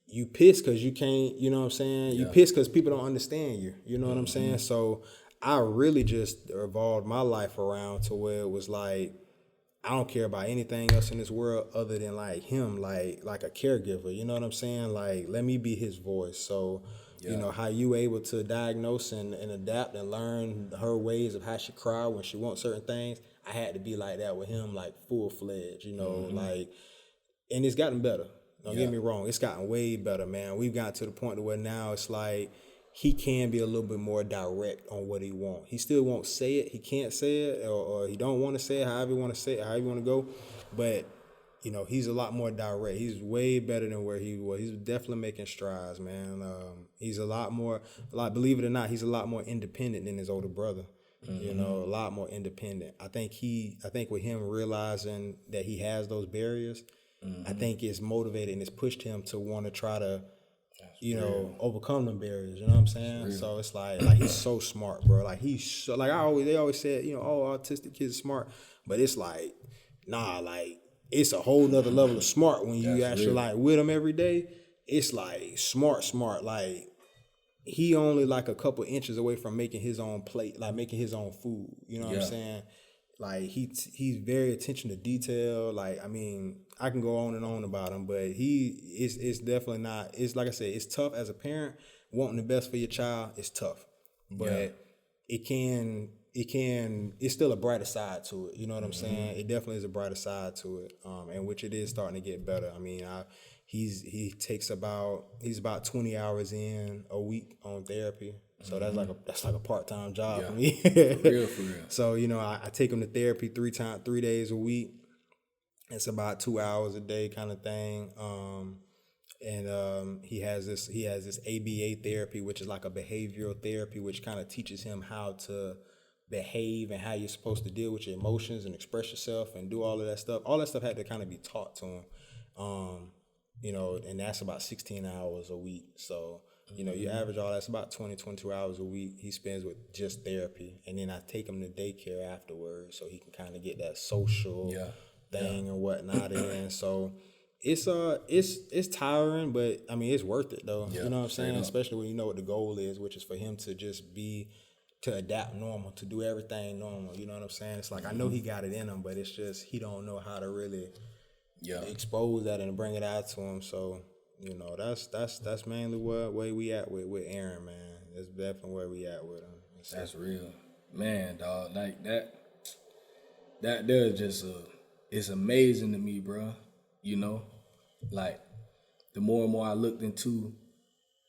you pissed because you can't. You know what I'm saying? You pissed because people don't understand you. You know what I'm saying? So I really just revolved my life around to where it was like, I don't care about anything else in this world other than like him, like a caregiver. You know what I'm saying? Like, let me be his voice. So, how you able to diagnose and adapt and learn her ways of how she cry when she wants certain things. I had to be like that with him, like full fledged, like, and it's gotten better. Don't get me wrong. It's gotten way better, man. We've gotten to the point where now it's like, he can be a little bit more direct on what he wants. He still won't say it. He can't say it, or he don't want to say it, however you want to say it, however you want to go. But, he's a lot more direct. He's way better than where he was. He's definitely making strides, man. He's a lot more, believe it or not, he's a lot more independent than his older brother. A lot more independent. I think with him realizing that he has those barriers, I think it's motivated and it's pushed him to want to try to, overcome them barriers. You know what I'm saying? So it's like he's so smart, bro. Like, he's so, like, they always said, all autistic kids are smart, but it's like, nah, like, it's a whole nother level of smart when you actually like with him every day. It's like smart. Like, he only like a couple inches away from making his own plate, like making his own food. You know what I'm saying? Like, he's very attention to detail. Like, I mean, I can go on and on about him, but it's definitely not. It's like I said, it's tough as a parent. Wanting the best for your child is tough, but it's still a brighter side to it. You know what I'm saying? It definitely is a brighter side to it, and which it is starting to get better. I mean, he's about 20 hours in a week on therapy. So that's like a part-time job for me. For real. So, I take him to therapy 3 days a week. It's about 2 hours a day kind of thing. And he has this ABA therapy, which is like a behavioral therapy, which kind of teaches him how to behave and how you're supposed to deal with your emotions and express yourself and do all of that stuff. All that stuff had to kind of be taught to him. And that's about 16 hours a week. So, you average all that's about 20, 22 hours a week he spends with just therapy. And then I take him to daycare afterwards so he can kind of get that social thing and whatnot in. So it's tiring, but I mean, it's worth it though. You know what I'm saying? Especially when you know what the goal is, which is for him to just to adapt normal, to do everything normal. You know what I'm saying? It's like, I know he got it in him, but it's just, he don't know how to really expose that and bring it out to him. So you know, that's mainly where we at with Aaron, man. That's definitely where we at with him. That's real, man, dog. Like that there's just it's amazing to me, bro. You know, like the more and more I looked into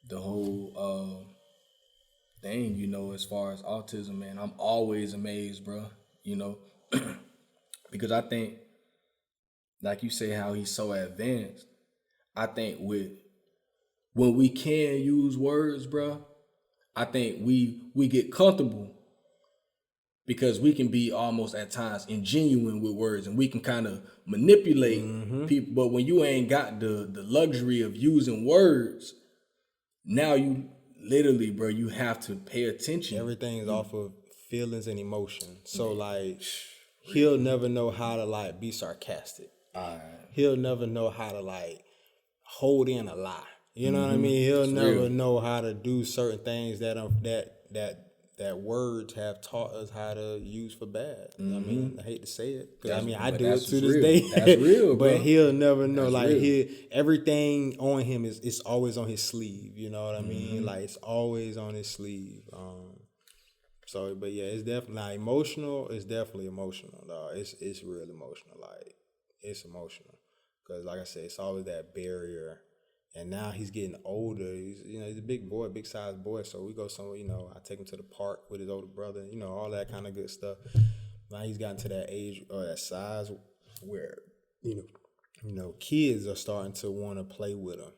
the whole thing, you know, as far as autism, man, I'm always amazed, bro. You know, because I think, like you say, how he's so advanced. I think when we can use words, bro, I think we get comfortable because we can be almost at times ingenuine with words and we can kind of manipulate people. But when you ain't got the luxury of using words, now you literally, bro, you have to pay attention. Everything is off of feelings and emotion. So like he'll never know how to like be sarcastic. He'll never know how to like hold in a lie. You know what I mean? He'll never know how to do certain things that words have taught us how to use for bad. I mean, I hate to say it, because I mean I do it to this day. That's real, bro. But he'll never know. Everything on him is always on his sleeve. You know what I mean? Like it's always on his sleeve. So, but yeah, it's definitely not emotional. It's definitely emotional, dog. It's real emotional. Like it's emotional, because like I said, it's always that barrier. And now he's getting older. He's a big boy, big sized boy. So we go somewhere, I take him to the park with his older brother, all that kind of good stuff. Now he's gotten to that age or that size where, kids are starting to want to play with him.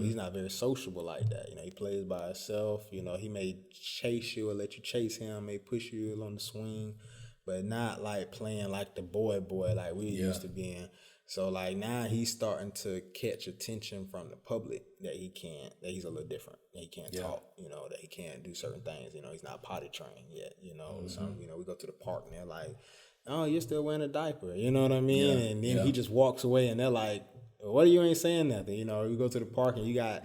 He's not very sociable like that. He plays by himself. He may chase you or let you chase him, may push you along the swing, but not like playing like the boy like we used to being. So like now he's starting to catch attention from the public that he's a little different. That he can't talk, that he can't do certain things. He's not potty trained yet, So, we go to the park and they're like, oh, you're still wearing a diaper. You know what I mean? And then he just walks away and they're like, what are you ain't saying nothing? We go to the park and you got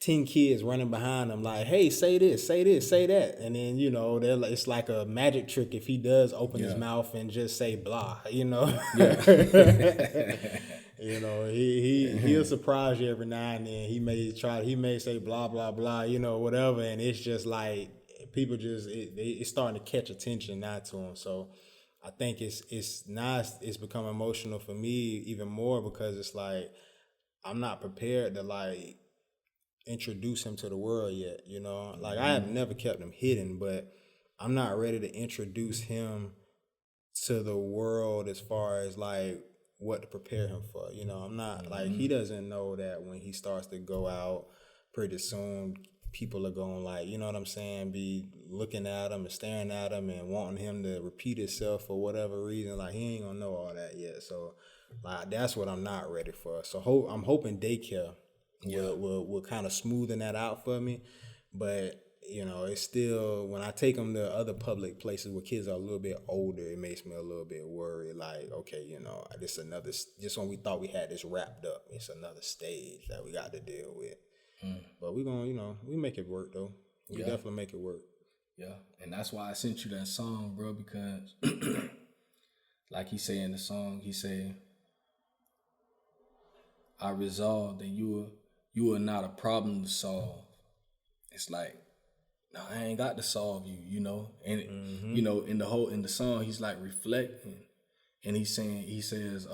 10 kids running behind him like, hey, say this, say that. And then, it's like a magic trick if he does open his mouth and just say blah, He'll surprise you every now and then. He may say blah, blah, blah, whatever. And it's just like people it's starting to catch attention now to him. So I think it's become emotional for me even more, because it's like I'm not prepared to like introduce him to the world yet, like I have never kept him hidden, but I'm not ready to introduce him to the world as far as like what to prepare him for. I'm not like, he doesn't know that when he starts to go out pretty soon, people are going like, you know what I'm saying, be looking at him and staring at him and wanting him to repeat himself for whatever reason. Like he ain't gonna know all that yet. So like that's what I'm not ready for. So I'm hoping daycare will kind of smoothen that out for me. But, it's still, when I take them to other public places where kids are a little bit older, it makes me a little bit worried. Like, okay, just when we thought we had this wrapped up, it's another stage that we got to deal with. But we're going to, we make it work, though. We definitely make it work. Yeah, and that's why I sent you that song, bro, because like he said in the song, he said, I resolved that you are not a problem to solve. It's like, no, I ain't got to solve you, And in the song, he's like reflecting, and he says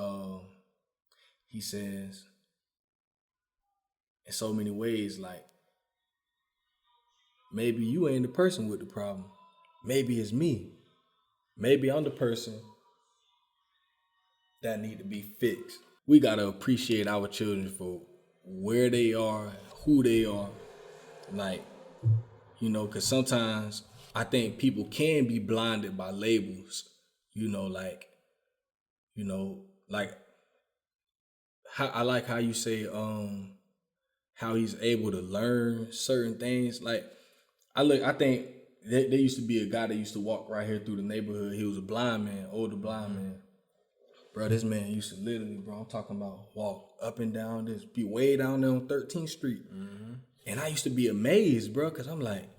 in so many ways, like, maybe you ain't the person with the problem. Maybe it's me. Maybe I'm the person that need to be fixed. We gotta appreciate our children for where they are, who they are. Like, because sometimes I think people can be blinded by labels, like how I like how you say how he's able to learn certain things. Like I think there used to be a guy that used to walk right here through the neighborhood. He was a blind man, older blind man. Bro, this man used to literally, bro, I'm talking about walk up and down this, be way down there on 13th Street. And I used to be amazed, bro, because I'm like,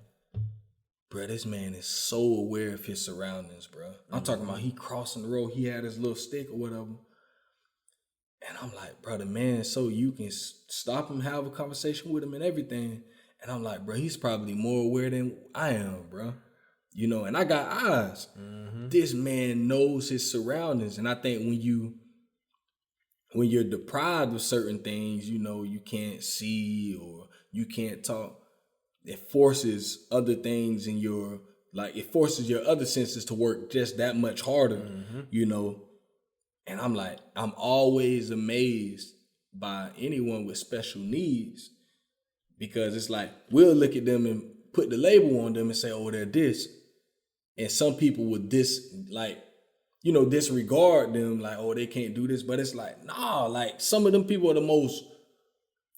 bro, this man is so aware of his surroundings, bro. I'm talking about he crossing the road, he had his little stick or whatever. And And I'm like, bro, the man, so you can stop him, have a conversation with him and everything. And I'm like, bro, he's probably more aware than I am, bro. You know, and I got eyes. This man knows his surroundings. And I think when you're deprived of certain things, you know, you can't see or you can't talk, it forces other things in your, like, it forces your other senses to work just that much harder, you know. And I'm like, I'm always amazed by anyone with special needs, because it's like, we'll look at them and put the label on them and say, oh, they're this. And some people would disregard them, like, oh, they can't do this. But it's like, nah, like, some of them people are the most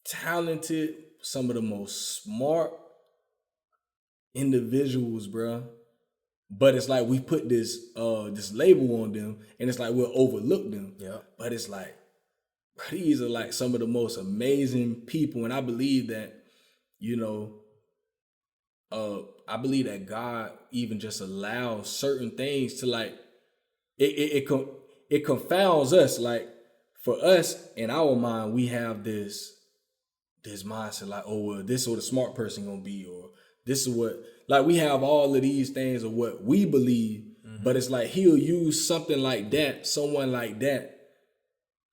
talented, some of the most smart individuals, bro. But it's like we put this label on them, and it's like we'll overlook them. Yeah. But it's like, bro, these are like some of the most amazing people, and I believe that, you know, I believe that God even just allows certain things to, like, it confounds us. Like, for us, in our mind, we have this mindset, like, oh, well, this is what a smart person gonna be, or this is what, like, we have all of these things of what we believe, but it's like he'll use something like that, someone like that,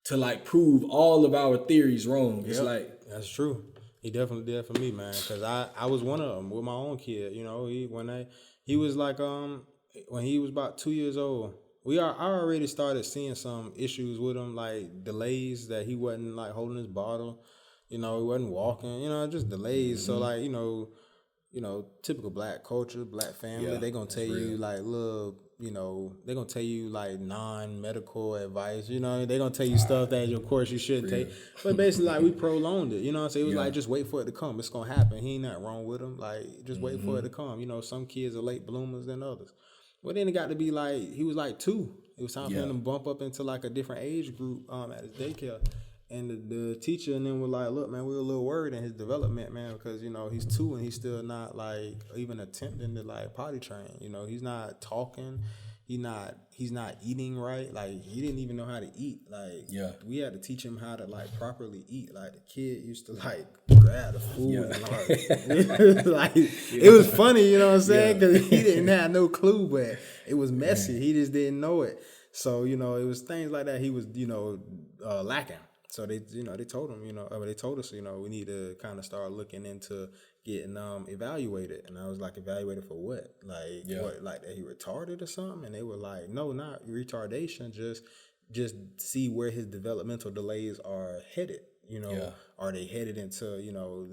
to, like, prove all of our theories wrong. It's like, that's true. He definitely did for me, man. Cause I was one of them with my own kid. You know, he was like when he was about 2 years old, I already started seeing some issues with him, like delays, that he wasn't, like, holding his bottle. You know, he wasn't walking. You know, just delays. So, like, you know, typical black culture, black family, they gonna tell you, like, look, you know, they gonna tell you, like, non-medical advice. You know, they gonna tell you stuff that, of course, you shouldn't take. But basically, like, we prolonged it. You know what I'm saying? It was like, just wait for it to come. It's gonna happen. He ain't nothing wrong with him. Like, just wait for it to come. You know, some kids are late bloomers than others. Well, then it got to be like, he was like 2. It was time for him to bump up into, like, a different age group at his daycare. And the teacher and then was like, look, man, we were a little worried in his development, man, because, you know, he's 2 and he's still not, like, even attempting to, like, potty train. You know, he's not talking. He's not eating right. Like, he didn't even know how to eat. Like, we had to teach him how to, like, properly eat. Like, the kid used to, like, grab the food and, like, it was funny, you know what I'm saying? Because he didn't have no clue, but it was messy. He just didn't know it. So, you know, it was things like that he was, you know, lacking. So they told him, they told us, we need to kind of start looking into getting evaluated. And I was like, evaluated for what? Like, what, like that he retarded or something? And they were like, no, not retardation. Just see where his developmental delays are headed. Are they headed into,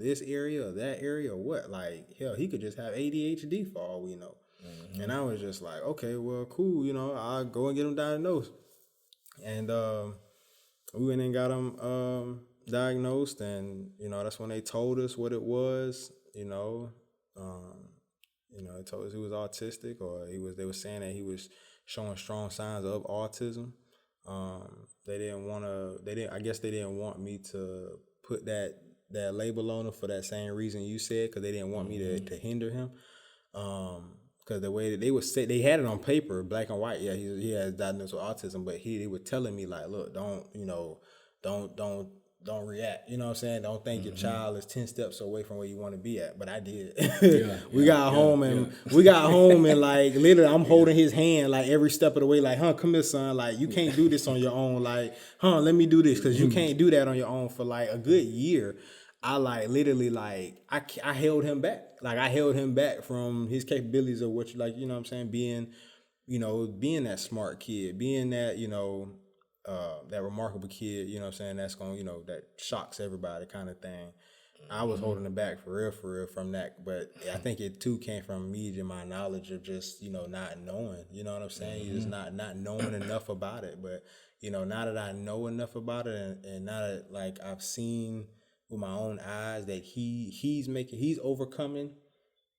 this area or that area or what? Like, hell, he could just have ADHD for all we know. Mm-hmm. And I was just like, okay, well, cool. I'll go and get him diagnosed. And, we went and got him diagnosed, and that's when they told us what it was. They told us he was autistic, or they were saying that he was showing strong signs of autism. I guess they didn't want me to put that label on him for that same reason you said, because they didn't want me to hinder him. Because the way that they would say, they had it on paper, black and white. Yeah, he has diagnosed with autism, but they were telling me, like, look, don't react. You know what I'm saying? Don't think your child is 10 steps away from where you want to be at. But I did. We got home and like, literally, I'm holding his hand like every step of the way. Like, come here, son. Like, you can't do this on your own. Like, let me do this, because you can't do that on your own for like a good year. I like literally like I held him back. Like, I held him back from his capabilities of what you know what I'm saying, being that smart kid, being that, that remarkable kid, you know what I'm saying, that's going, that shocks everybody kind of thing. I was holding him back for real from that. But I think it too came from me and my knowledge of just, not knowing, you know what I'm saying? You just not knowing enough about it. But, now that I know enough about it, and now that, like, I've seen with my own eyes that he's overcoming.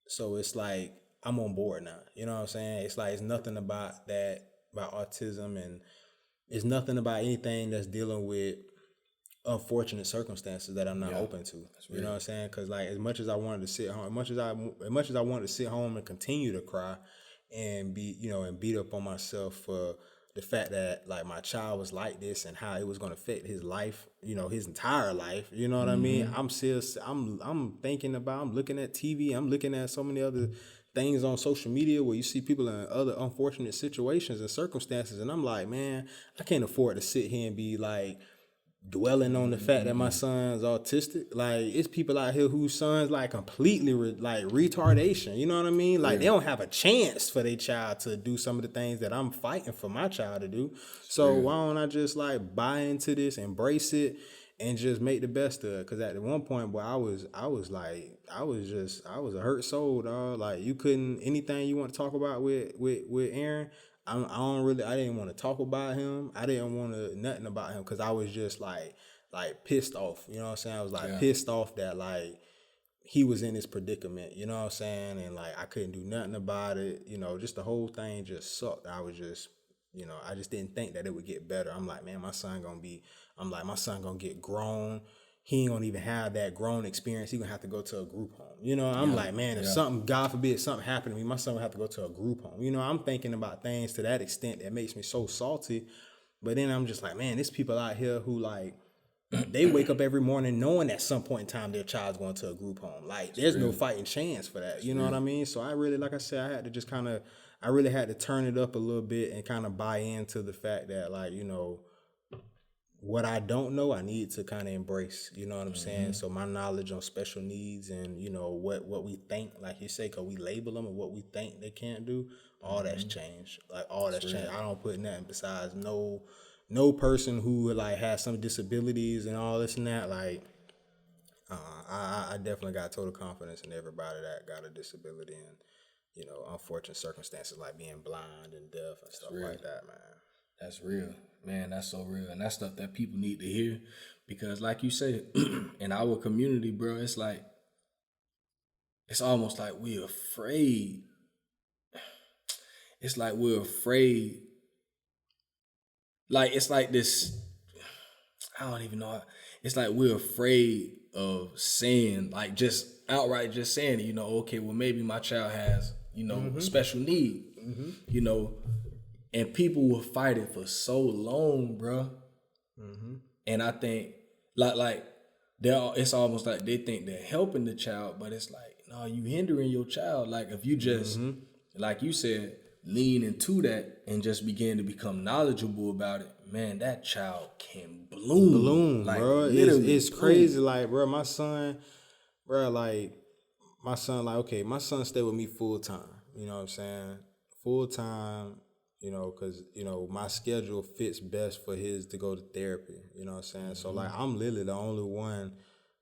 So it's like, I'm on board now. You know what I'm saying? It's like, it's nothing about autism, and it's nothing about anything that's dealing with unfortunate circumstances that I'm not open to. You know what I'm saying? Because, like, as much as I wanted to sit home, as much as I wanted to sit home and continue to cry and be, and beat up on myself for the fact that like my child was like this and how it was going to affect his life, you know, his entire life, you know what I mean? I'm thinking about, I'm looking at TV, I'm looking at so many other things on social media where you see people in other unfortunate situations and circumstances, and I'm like, man, I can't afford to sit here and be like dwelling on the fact that my son's autistic. Like, it's people out here whose sons like completely like retardation, you know what I mean? Like, they don't have a chance for their child to do some of the things that I'm fighting for my child to do. So why don't I just like buy into this, embrace it, and just make the best of it? Because at one point, boy, I was a hurt soul, dog. Like, you couldn't, anything you want to talk about with Aaron, I didn't want to talk about him. I didn't want to nothing about him because I was just like pissed off. You know what I'm saying? I was like pissed off that like he was in this predicament. You know what I'm saying? And like I couldn't do nothing about it. You know, just the whole thing just sucked. I was just, you know, I just didn't think that it would get better. I'm like, man, my son gonna get grown. He ain't gonna even have that grown experience. He gonna have to go to a group home. You know, I'm like, man, if something, God forbid, something happened to me, my son would have to go to a group home. You know, I'm thinking about things to that extent that makes me so salty. But then I'm just like, man, there's people out here who like, they wake up every morning knowing at some point in time their child's going to a group home. Like, there's no fighting chance for that. You know what I mean? So I really, like I said, I had to just I really had to turn it up a little bit and kind of buy into the fact that, like, you know, what I don't know, I need to kind of embrace, you know what I'm saying? So my knowledge on special needs and, you know, what we think, like you say, because we label them and what we think they can't do, all that's changed. Like, all that's changed. I don't put nothing besides no person who, like, has some disabilities and all this and that. Like, I definitely got total confidence in everybody that got a disability and, you know, unfortunate circumstances like being blind and deaf and stuff like that, man. That's real. Man, that's so real. And that's stuff that people need to hear. Because like you said, in our community, bro, it's like, it's almost like we're afraid. It's like we're afraid. Like, it's like this, I don't even know. It's like we're afraid of saying, like, just outright just saying it, you know, okay, well, maybe my child has, you know, a special need, you know, and people will fight it for so long, bro. And I think, like it's almost like they think they're helping the child, but it's like, no, you hindering your child. Like, if you just, like you said, lean into that and just begin to become knowledgeable about it, man, that child can bloom, like, bro. It's crazy. Like, bro, my son, like, okay, my son stay with me full time. You know what I'm saying? Full time. You know, because, you know, my schedule fits best for his to go to therapy. You know what I'm saying? So, like, I'm literally the only one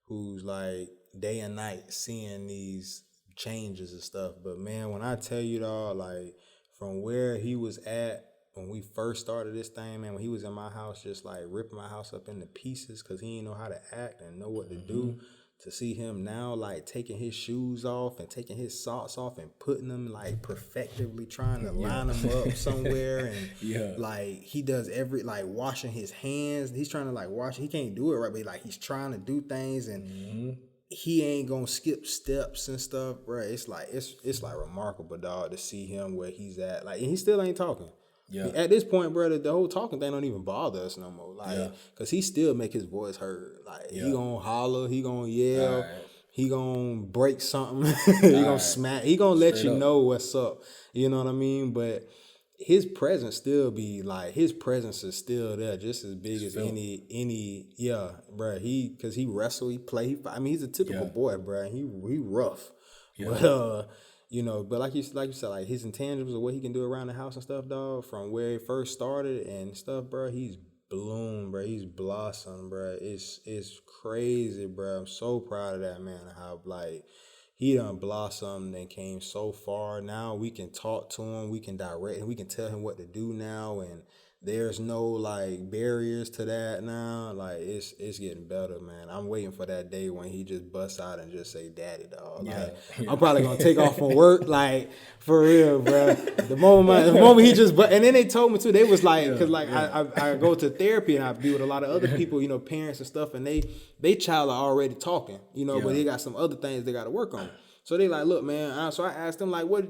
who's, like, day and night seeing these changes and stuff. But, man, when I tell you, dog, like, from where he was at when we first started this thing, man, when he was in my house just, like, ripping my house up into pieces because he didn't know how to act and know what to do, to see him now, like, taking his shoes off and taking his socks off and putting them, like, perfectively trying to line them up somewhere. And, like, he does like, washing his hands. He's trying to, like, wash. He can't do it right, but, like, he's trying to do things, and he ain't gonna skip steps and stuff, bro. It's, like, it's like, remarkable, dog, to see him where he's at. Like, and he still ain't talking. Yeah. At this point, bro, the whole talking thing don't even bother us no more. Like, cause he still make his voice heard. Like, he gonna holler, he gonna yell, he gonna break something, he gonna smack, he gonna let you know what's up. You know what I mean? But his presence still be like, his presence is still there, just as big as any, bro. Cause he wrestle, he play. I mean, he's a typical boy, bro. He rough, but you know, but like you said, like his intangibles of what he can do around the house and stuff, dog, from where he first started and stuff, bro, he's bloomed, bro. He's blossomed, bro. It's crazy, bro. I'm so proud of that man. How, like, he done blossomed and came so far. Now we can talk to him, we can direct him, we can tell him what to do now, and there's no, like, barriers to that now. Like, it's getting better, man. I'm waiting for that day when he just busts out and just say, "Daddy, dog." Like, I'm probably gonna take off from work, like, for real, bro. The moment he just, and then they told me too. They was like, cause like I go to therapy and I be with a lot of other people, you know, parents and stuff, and they child are already talking, you know, but they got some other things they got to work on. So they like, look, man. So I asked them like, what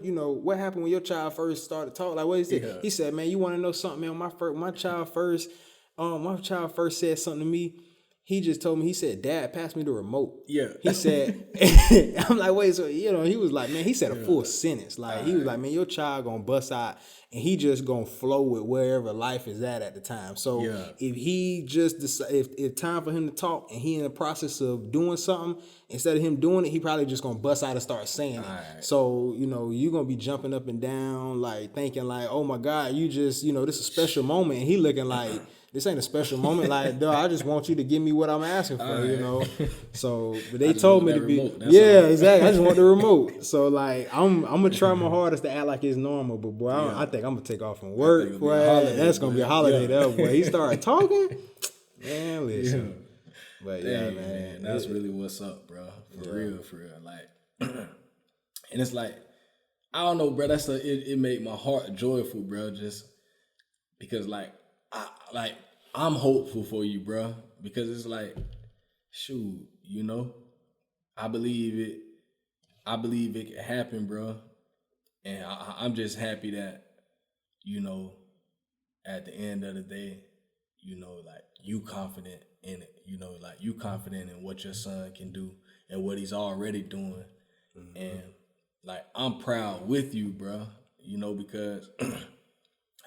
happened when your child first started talking? Like, what he said? Yeah. He said, man, you want to know something, man? My child first said something to me. He just told me, he said, Dad, pass me the remote. Yeah. He said, I'm like, wait, so, he was like, man, he said a full sentence. Like, he was like, man, your child gonna bust out and he just gonna flow with wherever life is at the time. So if he just decide, if time for him to talk and he in the process of doing something, instead of him doing it, he probably just gonna bust out and start saying it. Right. So, you gonna be jumping up and down, like thinking like, oh my God, you just, this is a special moment. And he looking like, this ain't a special moment. Like, dog, I just want you to give me what I'm asking for, So, but they told me to be, exactly. I just want the remote. So, like, I'm gonna try my hardest to act like it's normal. But boy, I think I'm gonna take off from work. Boy, that's gonna be a holiday there. Boy, he started talking. Man, listen. Yeah. But Dang, man, that's really what's up, bro. For real. Like, and it's like, I don't know, bro. It made my heart joyful, bro. Just because, like, I'm hopeful for you, bro, because it's like, shoot, I believe it can happen, bro, and I'm just happy that, at the end of the day, like, you confident in it, like, you confident in what your son can do and what he's already doing, and like, I'm proud with you, bro, because.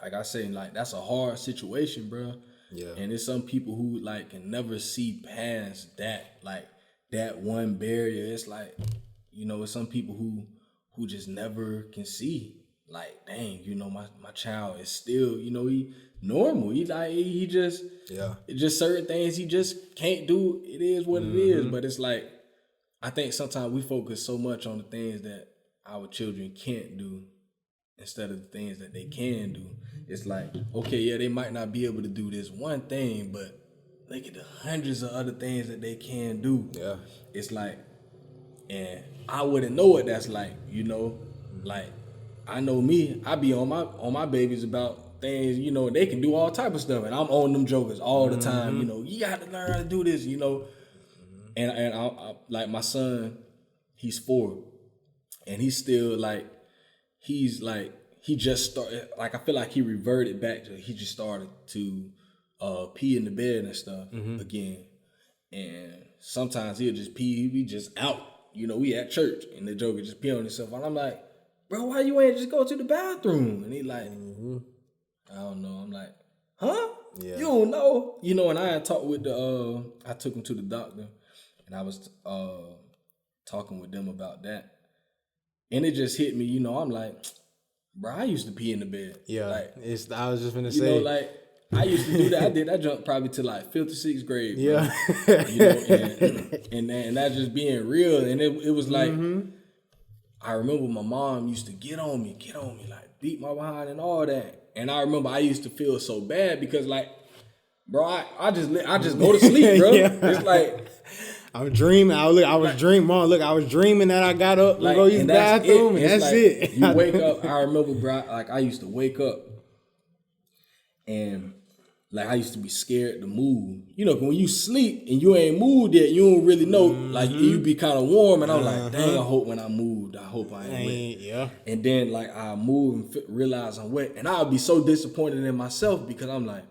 Like I say, like, that's a hard situation, bro. Yeah. And there's some people who, like, can never see past that, like, that one barrier. It's like, it's some people who just never can see, like, dang, my child is still, he normal. He just, it's just certain things he just can't do. It is what it is. But it's like, I think sometimes we focus so much on the things that our children can't do instead of the things that they can do. It's like, okay, yeah, they might not be able to do this one thing, but look at the hundreds of other things that they can do. Yeah. It's like, and I wouldn't know what that's like, like, I know me, I be on my babies about things, they can do all type of stuff, and I'm on them jokers all the time, you got to learn how to do this, and I like, my son, he's 4, and he's still like, he just started, like, I feel like he reverted back to, he just started to pee in the bed and stuff again. And sometimes he'll just pee, he'll be just out. We at church and the joker just pee on himself. And I'm like, bro, why you ain't just go to the bathroom? And he like, I don't know. I'm like, huh? Yeah. You don't know? And I had talked with I took him to the doctor and I was talking with them about that. And it just hit me, I'm like, bro, I used to pee in the bed. Yeah, like, I was just gonna say, like, I used to do that. I did that jump probably to like 5th or 6th grade. Bro. Yeah, and that just being real. And it was like, I remember my mom used to get on me, like, beat my behind and all that. And I remember I used to feel so bad because, like, bro, I just go to sleep, bro. It's like, I'm dreaming. I was dreaming, Mom. Look, I was dreaming that I got up to go use the bathroom, and that's it. You wake up. I remember, bro. Like, I used to wake up, and like, I used to be scared to move. When you sleep and you ain't moved yet, you don't really know. Like, you be kind of warm, and I'm like, dang, I hope when I moved, I hope I ain't wet. Yeah. And then, like, I move and realize I'm wet, and I'll be so disappointed in myself because I'm like,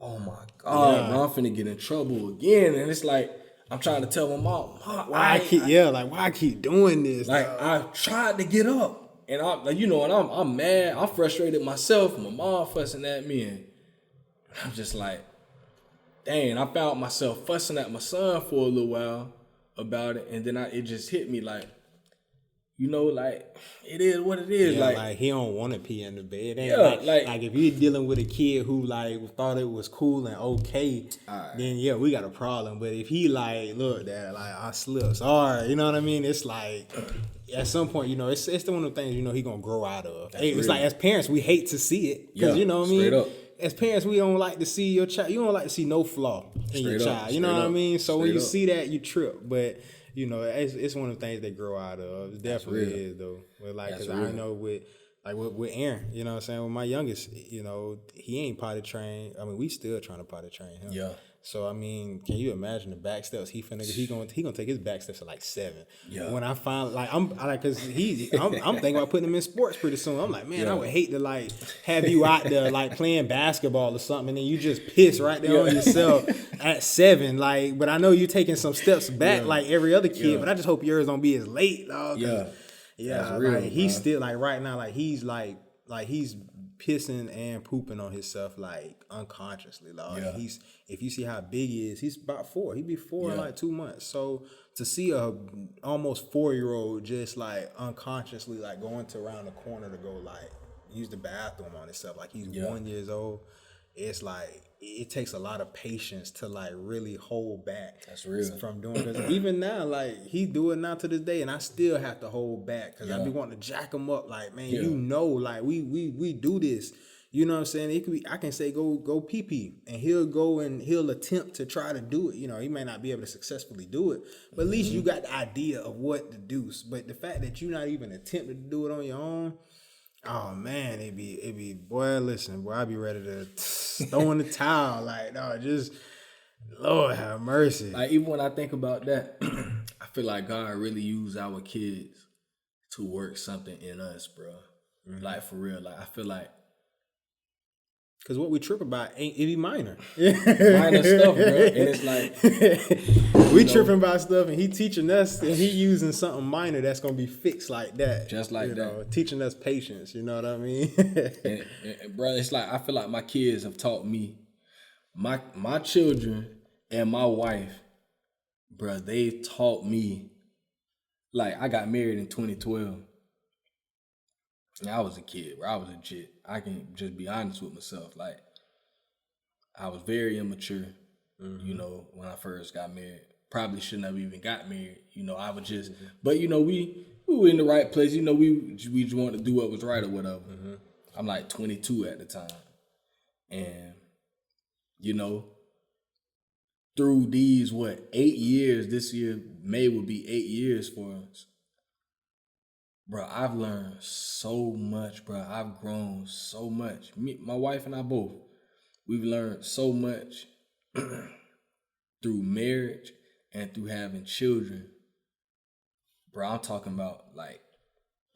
oh my God, bro, I'm finna get in trouble again, and it's like, I'm trying to tell my mom, why I keep doing this? Like, I tried to get up, and I'm mad. I'm frustrated myself. My mom fussing at me, and I'm just like, dang. I found myself fussing at my son for a little while about it, and then it just hit me like, like, it is what it is. Yeah, like he don't want to pee in the bed. Like if you're dealing with a kid who like thought it was cool and okay, then we got a problem. But if he like, look, Dad, like, I slipped, sorry, you know what I mean? It's like, at some point, it's one of the things he gonna grow out of. It's like, as parents, we hate to see it because you know what I mean. Up. As parents, we don't like to see your child. You don't like to see no flaw in your child. You know what I mean? So when you see that, you trip. But it's one of the things they grow out of. It definitely is, though. But like, because I know with Aaron, you know what I'm saying? With my youngest, he ain't potty trained. I mean, we still trying to potty train him. Yeah. So I mean, can you imagine the back steps he gonna take his back steps at like 7. Yeah. When I find like I'm cause I'm thinking about putting him in sports pretty soon. I'm like, man, I would hate to like have you out there like playing basketball or something, and then you just piss right there on yourself at 7. Like, but I know you're taking some steps back like every other kid, but I just hope yours don't be as late, dog. Yeah, real, like he's still like right now, like he's pissing and pooping on himself like unconsciously, dog. Yeah. And if you see how big he is, he's about 4. He'd be 4 in like 2 months. So to see a almost 4-year-old just like unconsciously like going to around the corner to go like use the bathroom on himself, like he's 1 years old, it's like it takes a lot of patience to like really hold back. That's real. From doing, because even now, like he do it now to this day, and I still have to hold back because I be wanting to jack him up. Like, man, you know, like we do this. You know what I'm saying? It could be, I can say go pee pee, and he'll go and he'll attempt to try to do it. You know, he may not be able to successfully do it, but at least you got the idea of what to do. But the fact that you're not even attempting to do it on your own. Oh man, it be boy, listen, boy, I be ready to throw in the towel, like, no, just Lord have mercy. Like, even when I think about that, I feel like God really used our kids to work something in us, bro. Mm-hmm. Like, for real, like I feel like, cause what we trip about it be minor. Minor stuff, bro. And it's like we tripping about stuff, and he teaching us, and he using something minor that's gonna be fixed like that. Just like that. Know, teaching us patience, you know what I mean? and bro, it's like I feel like my kids have taught me, my children and my wife, bro, they taught me. Like, I got married in 2012. And I was a kid, bro. I was a jit. I can just be honest with myself. Like, I was very immature, you know, when I first got married. Probably shouldn't have even got married. You know, I was just, but you know, we were in the right place. You know, we just wanted to do what was right or whatever. I'm like 22 at the time. And, you know, through these, 8 years, this year, May will be 8 years for us. Bro, I've learned so much, bro. I've grown so much. Me, my wife and I both, we've learned so much through marriage and through having children. Bro, I'm talking about like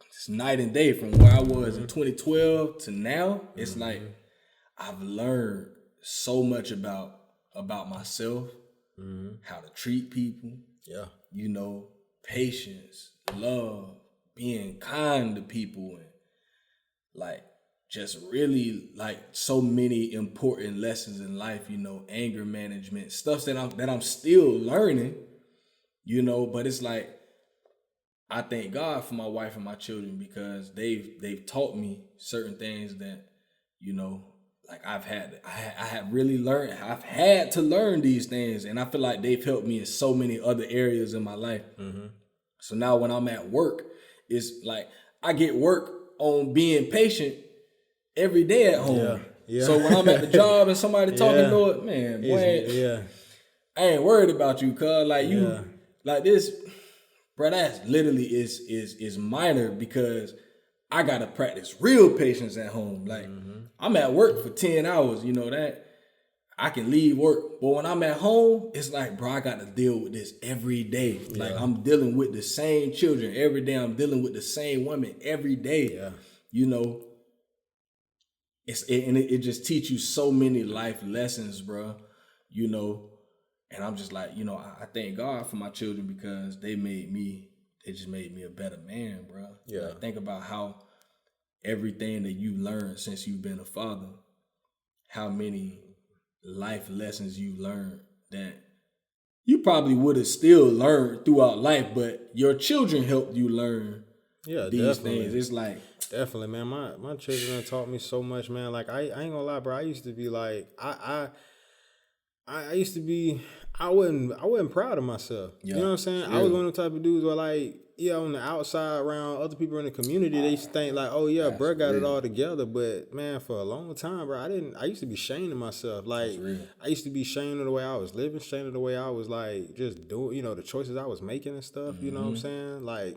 it's night and day from where I was in 2012 to now. It's like I've learned so much about myself, how to treat people. Yeah. You know, patience, love, being kind to people, and like just really like so many important lessons in life, you know, anger management, stuff that I'm still learning, you know, but it's like I thank God for my wife and my children because they've taught me certain things that, you know, like I have really learned. I've had to learn these things, and I feel like they've helped me in so many other areas in my life. So now when I'm at work, it's like I get work on being patient every day at home. Yeah. So when I'm at the job and somebody talking to it, man, boy, I ain't worried about you, cuz like you like this, bro, that's literally is minor because I gotta practice real patience at home. Like I'm at work for 10 hours, you know that. I can leave work, but when I'm at home, it's like, bro, I got to deal with this every day. Like I'm dealing with the same children every day. I'm dealing with the same women every day. Yeah. You know, it just teach you so many life lessons, bro. You know, and I'm just like, you know, I thank God for my children because they just made me a better man, bro. Yeah. Like, think about how everything that you learned since you've been a father, how many life lessons you learned that you probably would have still learned throughout life, but your children helped you learn these things. It's like definitely, man. My children have taught me so much, man. Like I ain't gonna lie, bro. I used to be like I wasn't proud of myself. Yeah. You know what I'm saying? Yeah. I was one of the type of dudes where like, on the outside around other people in the community, they used to think like, oh yeah, bro got it all together. But man, for a long time, bro, I used to be ashamed of myself. Like I used to be ashamed of the way I was living, ashamed of the way I was like just doing, the choices I was making and stuff, you know what I'm saying? Like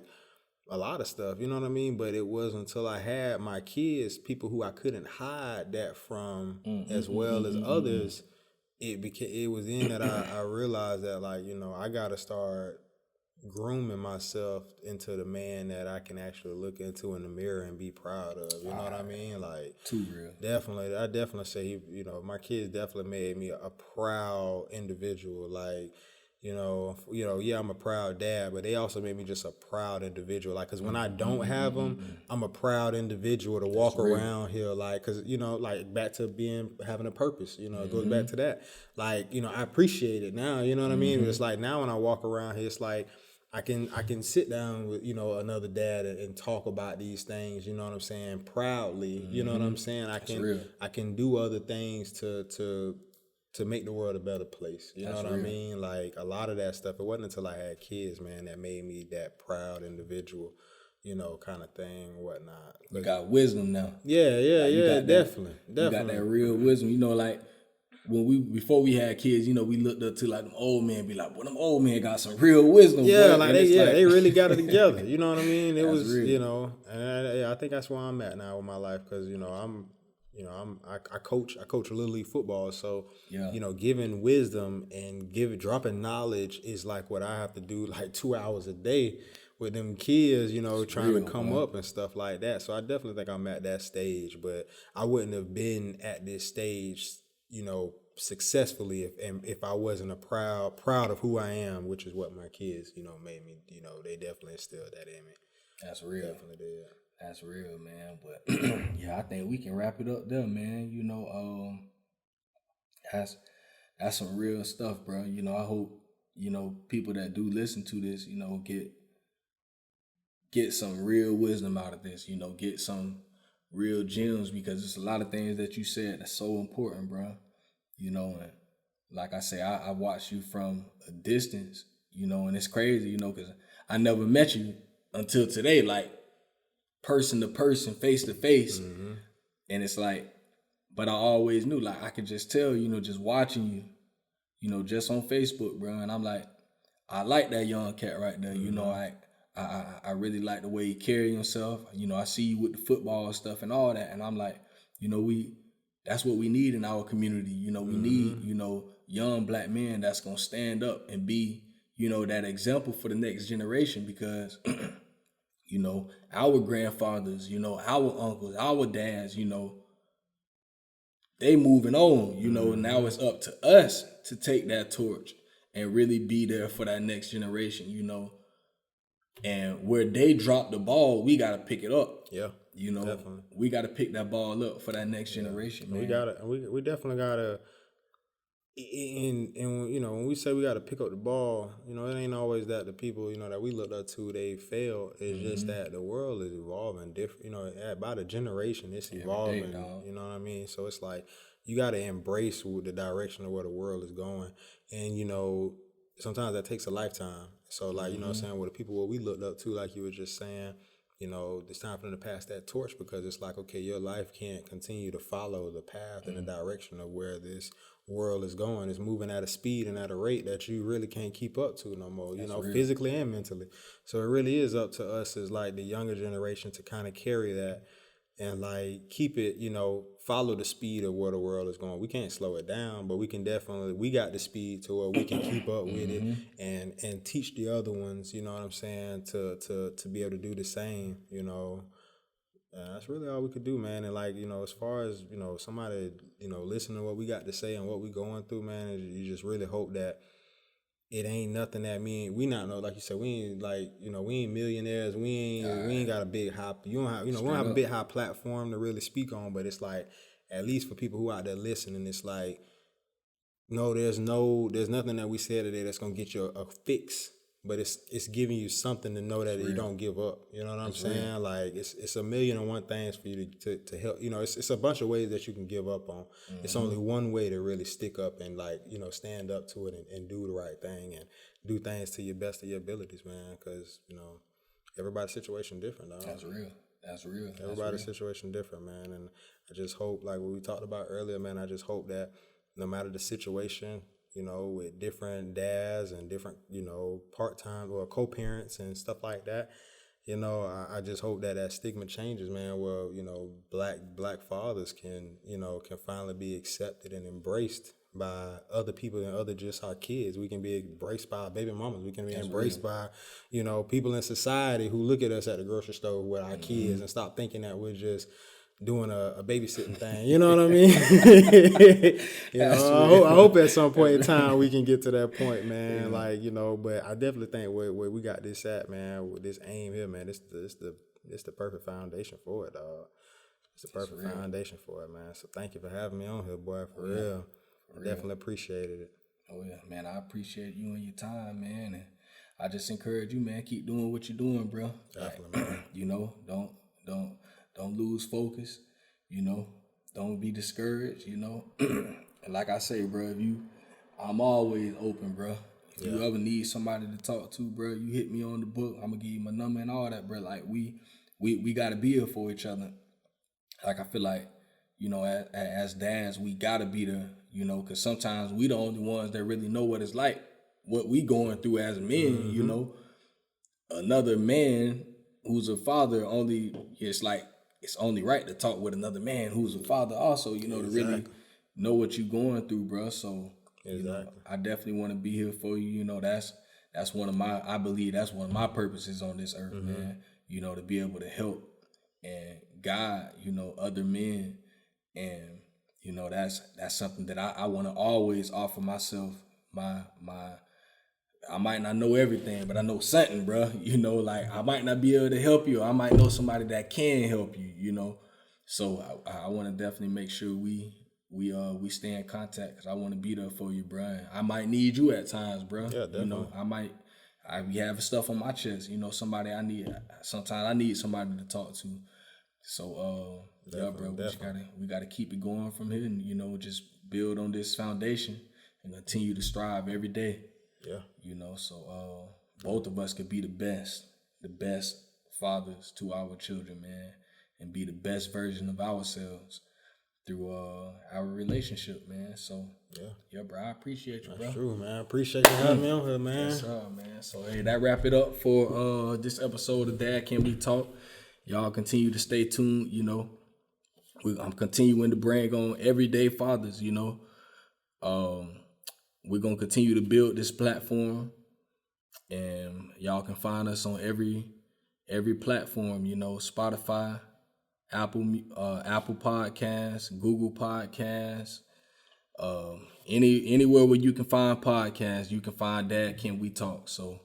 a lot of stuff, you know what I mean? But it wasn't until I had my kids, people who I couldn't hide that from as well as others, it was then that I realized that, like, you know, I gotta start grooming myself into the man that I can actually look into in the mirror and be proud of. You know what I mean? Like, Too real. definitely, I definitely say you know, my kids definitely made me a proud individual. Like, yeah, I'm a proud dad, but they also made me just a proud individual. Like, cause when I don't have them, I'm a proud individual to walk real. around here. Like, cause you know, like back to having a purpose. You know, it goes back to that. Like, you know, I appreciate it now. You know what I mean? It's like now when I walk around here, it's like I can sit down with, you know, another dad and talk about these things, you know what I'm saying, proudly. You know what I'm saying? I can do other things to make the world a better place. You know what I mean? Like, a lot of that stuff, it wasn't until I had kids, man, that made me that proud individual, you know, kind of thing and whatnot. You got wisdom now. Yeah, definitely. You got that real wisdom. You know, like before we had kids, you know, we looked up to like them old men, be like, well, them old men got some real wisdom. Yeah, boy. like they really got it together. You know what I mean? It was real. You know, and I think that's where I'm at now with my life, because you know I coach Little League football, so you know, giving wisdom and dropping knowledge is like what I have to do like 2 hours a day with them kids, you know, trying to come up and stuff like that. So I definitely think I'm at that stage, but I wouldn't have been at this stage, you know, successfully if I wasn't proud of who I am, which is what my kids, you know, made me, you know, they definitely instilled that in me. That's real. Definitely did. That's real, man. But yeah, I think we can wrap it up there, man. You know, that's some real stuff, bro. You know, I hope, you know, people that do listen to this, you know, get some real wisdom out of this, you know, get some real gems, because there's a lot of things that you said that's so important, bro. You know, and like I say, I watched you from a distance, you know, and it's crazy, you know, because I never met you until today, like person to person, face to face. And it's like, but I always knew, like, I could just tell, you know, just watching you, you know, just on Facebook, bro. And I'm like, I like that young cat right there. You know, I really like the way he carry himself. You know, I see you with the football stuff and all that. And I'm like, you know, that's what we need in our community. You know, we need, you know, young black men that's going to stand up and be, you know, that example for the next generation, because, you know, our grandfathers, you know, our uncles, our dads, you know, they moving on, you know, and now it's up to us to take that torch and really be there for that next generation, you know. And where they drop the ball, we got to pick it up. Yeah. You know, definitely. We got to pick that ball up for that next generation, man. We definitely gotta, and you know, when we say we gotta pick up the ball, you know, it ain't always that the people, you know, that we looked up to, they failed. It's just that the world is evolving different. You know, about a generation, it's evolving. You know what I mean? So it's like you gotta embrace the direction of where the world is going, and you know, sometimes that takes a lifetime. So like, you know what I'm saying, with the people what we looked up to, like you were just saying, you know, it's time for them to pass that torch, because it's like, okay, your life can't continue to follow the path and the direction of where this world is going. It's moving at a speed and at a rate that you really can't keep up to no more, you know, physically and mentally. So it really is up to us as like the younger generation to kind of carry that and like keep it, you know, follow the speed of where the world is going. We can't slow it down, but we can definitely, we got the speed to where we can keep up with it and teach the other ones, you know what I'm saying, to be able to do the same, you know. That's really all we could do, man. And like, you know, as far as, you know, somebody, you know, listening to what we got to say and what we going through, man, you just really hope that it ain't nothing that we not know, like you said, we ain't like, you know, we ain't millionaires, we ain't got a big high, we don't have a big high platform to really speak on, but it's like, at least for people who out there listening, it's like, no, there's nothing that we said today that's gonna get you a fix, but it's giving you something to know that you don't give up. You know what I'm saying? Real. Like it's a million and one things for you to help. You know, it's a bunch of ways that you can give up on. It's only one way to really stick up and like, you know, stand up to it and do the right thing and do things to your best of your abilities, man. Because, you know, everybody's situation different, dog. That's real. Everybody's situation different, man. And I just hope, like what we talked about earlier, man, I just hope that no matter the situation, you know, with different dads and different, you know, part-time or co-parents and stuff like that, you know, I just hope that stigma changes, man, where, you know, black fathers can finally be accepted and embraced by other people and other just our kids. We can be embraced by our baby mamas. We can be embraced by, you know, people in society who look at us at the grocery store with our kids and stop thinking that we're just doing a babysitting thing. You know what I mean? You know, I hope at some point in time we can get to that point, man. Yeah. Like, you know, but I definitely think where we got this at, man, with this aim here, man, it's the perfect foundation for it, dog. It's the perfect foundation for it, man. So thank you for having me on here, boy, for real. I definitely appreciated it. Oh, yeah, man, I appreciate you and your time, man. And I just encourage you, man, keep doing what you're doing, bro. Definitely, man. You know, don't lose focus, you know. Don't be discouraged, you know. And like I say, bro, I'm always open, bro. If you ever need somebody to talk to, bro, you hit me on the book. I'm going to give you my number and all that, bro. Like, we got to be here for each other. Like, I feel like, you know, as dads, we got to be there, you know, because sometimes we the only ones that really know what it's like, what we going through as men, you know. Another man who's a father it's only right to talk with another man who's a father also, you know, to really know what you're going through, bro. So, you know, I definitely want to be here for you. You know, that's I believe that's one of my purposes on this earth, man. You know, to be able to help and guide, you know, other men. And, you know, that's something that I want to always offer myself. I might not know everything, but I know something, bro. You know, like, I might not be able to help you. I might know somebody that can help you, you know. So I want to definitely make sure we stay in contact, because I want to be there for you, bro. I might need you at times, bro. Yeah, definitely. You know, I be having stuff on my chest. You know, sometimes I need somebody to talk to. So, bro, we gotta keep it going from here, and, you know, just build on this foundation and continue to strive every day. Yeah. You know, so both of us could be the best fathers to our children, man, and be the best version of ourselves through our relationship, man. So yeah, bro, I appreciate you, bro. That's true, man. I appreciate you having me on here, man. Yes, sir, man. So hey, that wrap it up for this episode of Dad Can We Talk. Y'all continue to stay tuned. You know, I'm continuing to bring on everyday fathers. You know, we're gonna continue to build this platform, and y'all can find us on every platform. You know, Spotify, Apple Podcasts, Google Podcasts, anywhere where you can find podcasts, you can find Dad Can We Talk. So,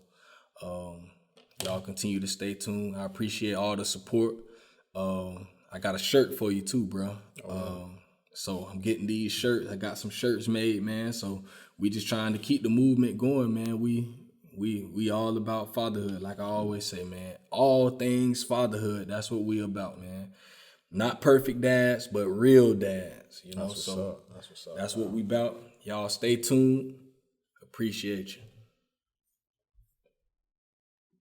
y'all continue to stay tuned. I appreciate all the support. I got a shirt for you too, bro. So I'm getting these shirts. I got some shirts made, man. So we just trying to keep the movement going, man. We all about fatherhood. Like I always say, man, all things fatherhood. That's what we about, man. Not perfect dads, but real dads. You know, That's what's up. That's what we about. Y'all stay tuned. Appreciate you.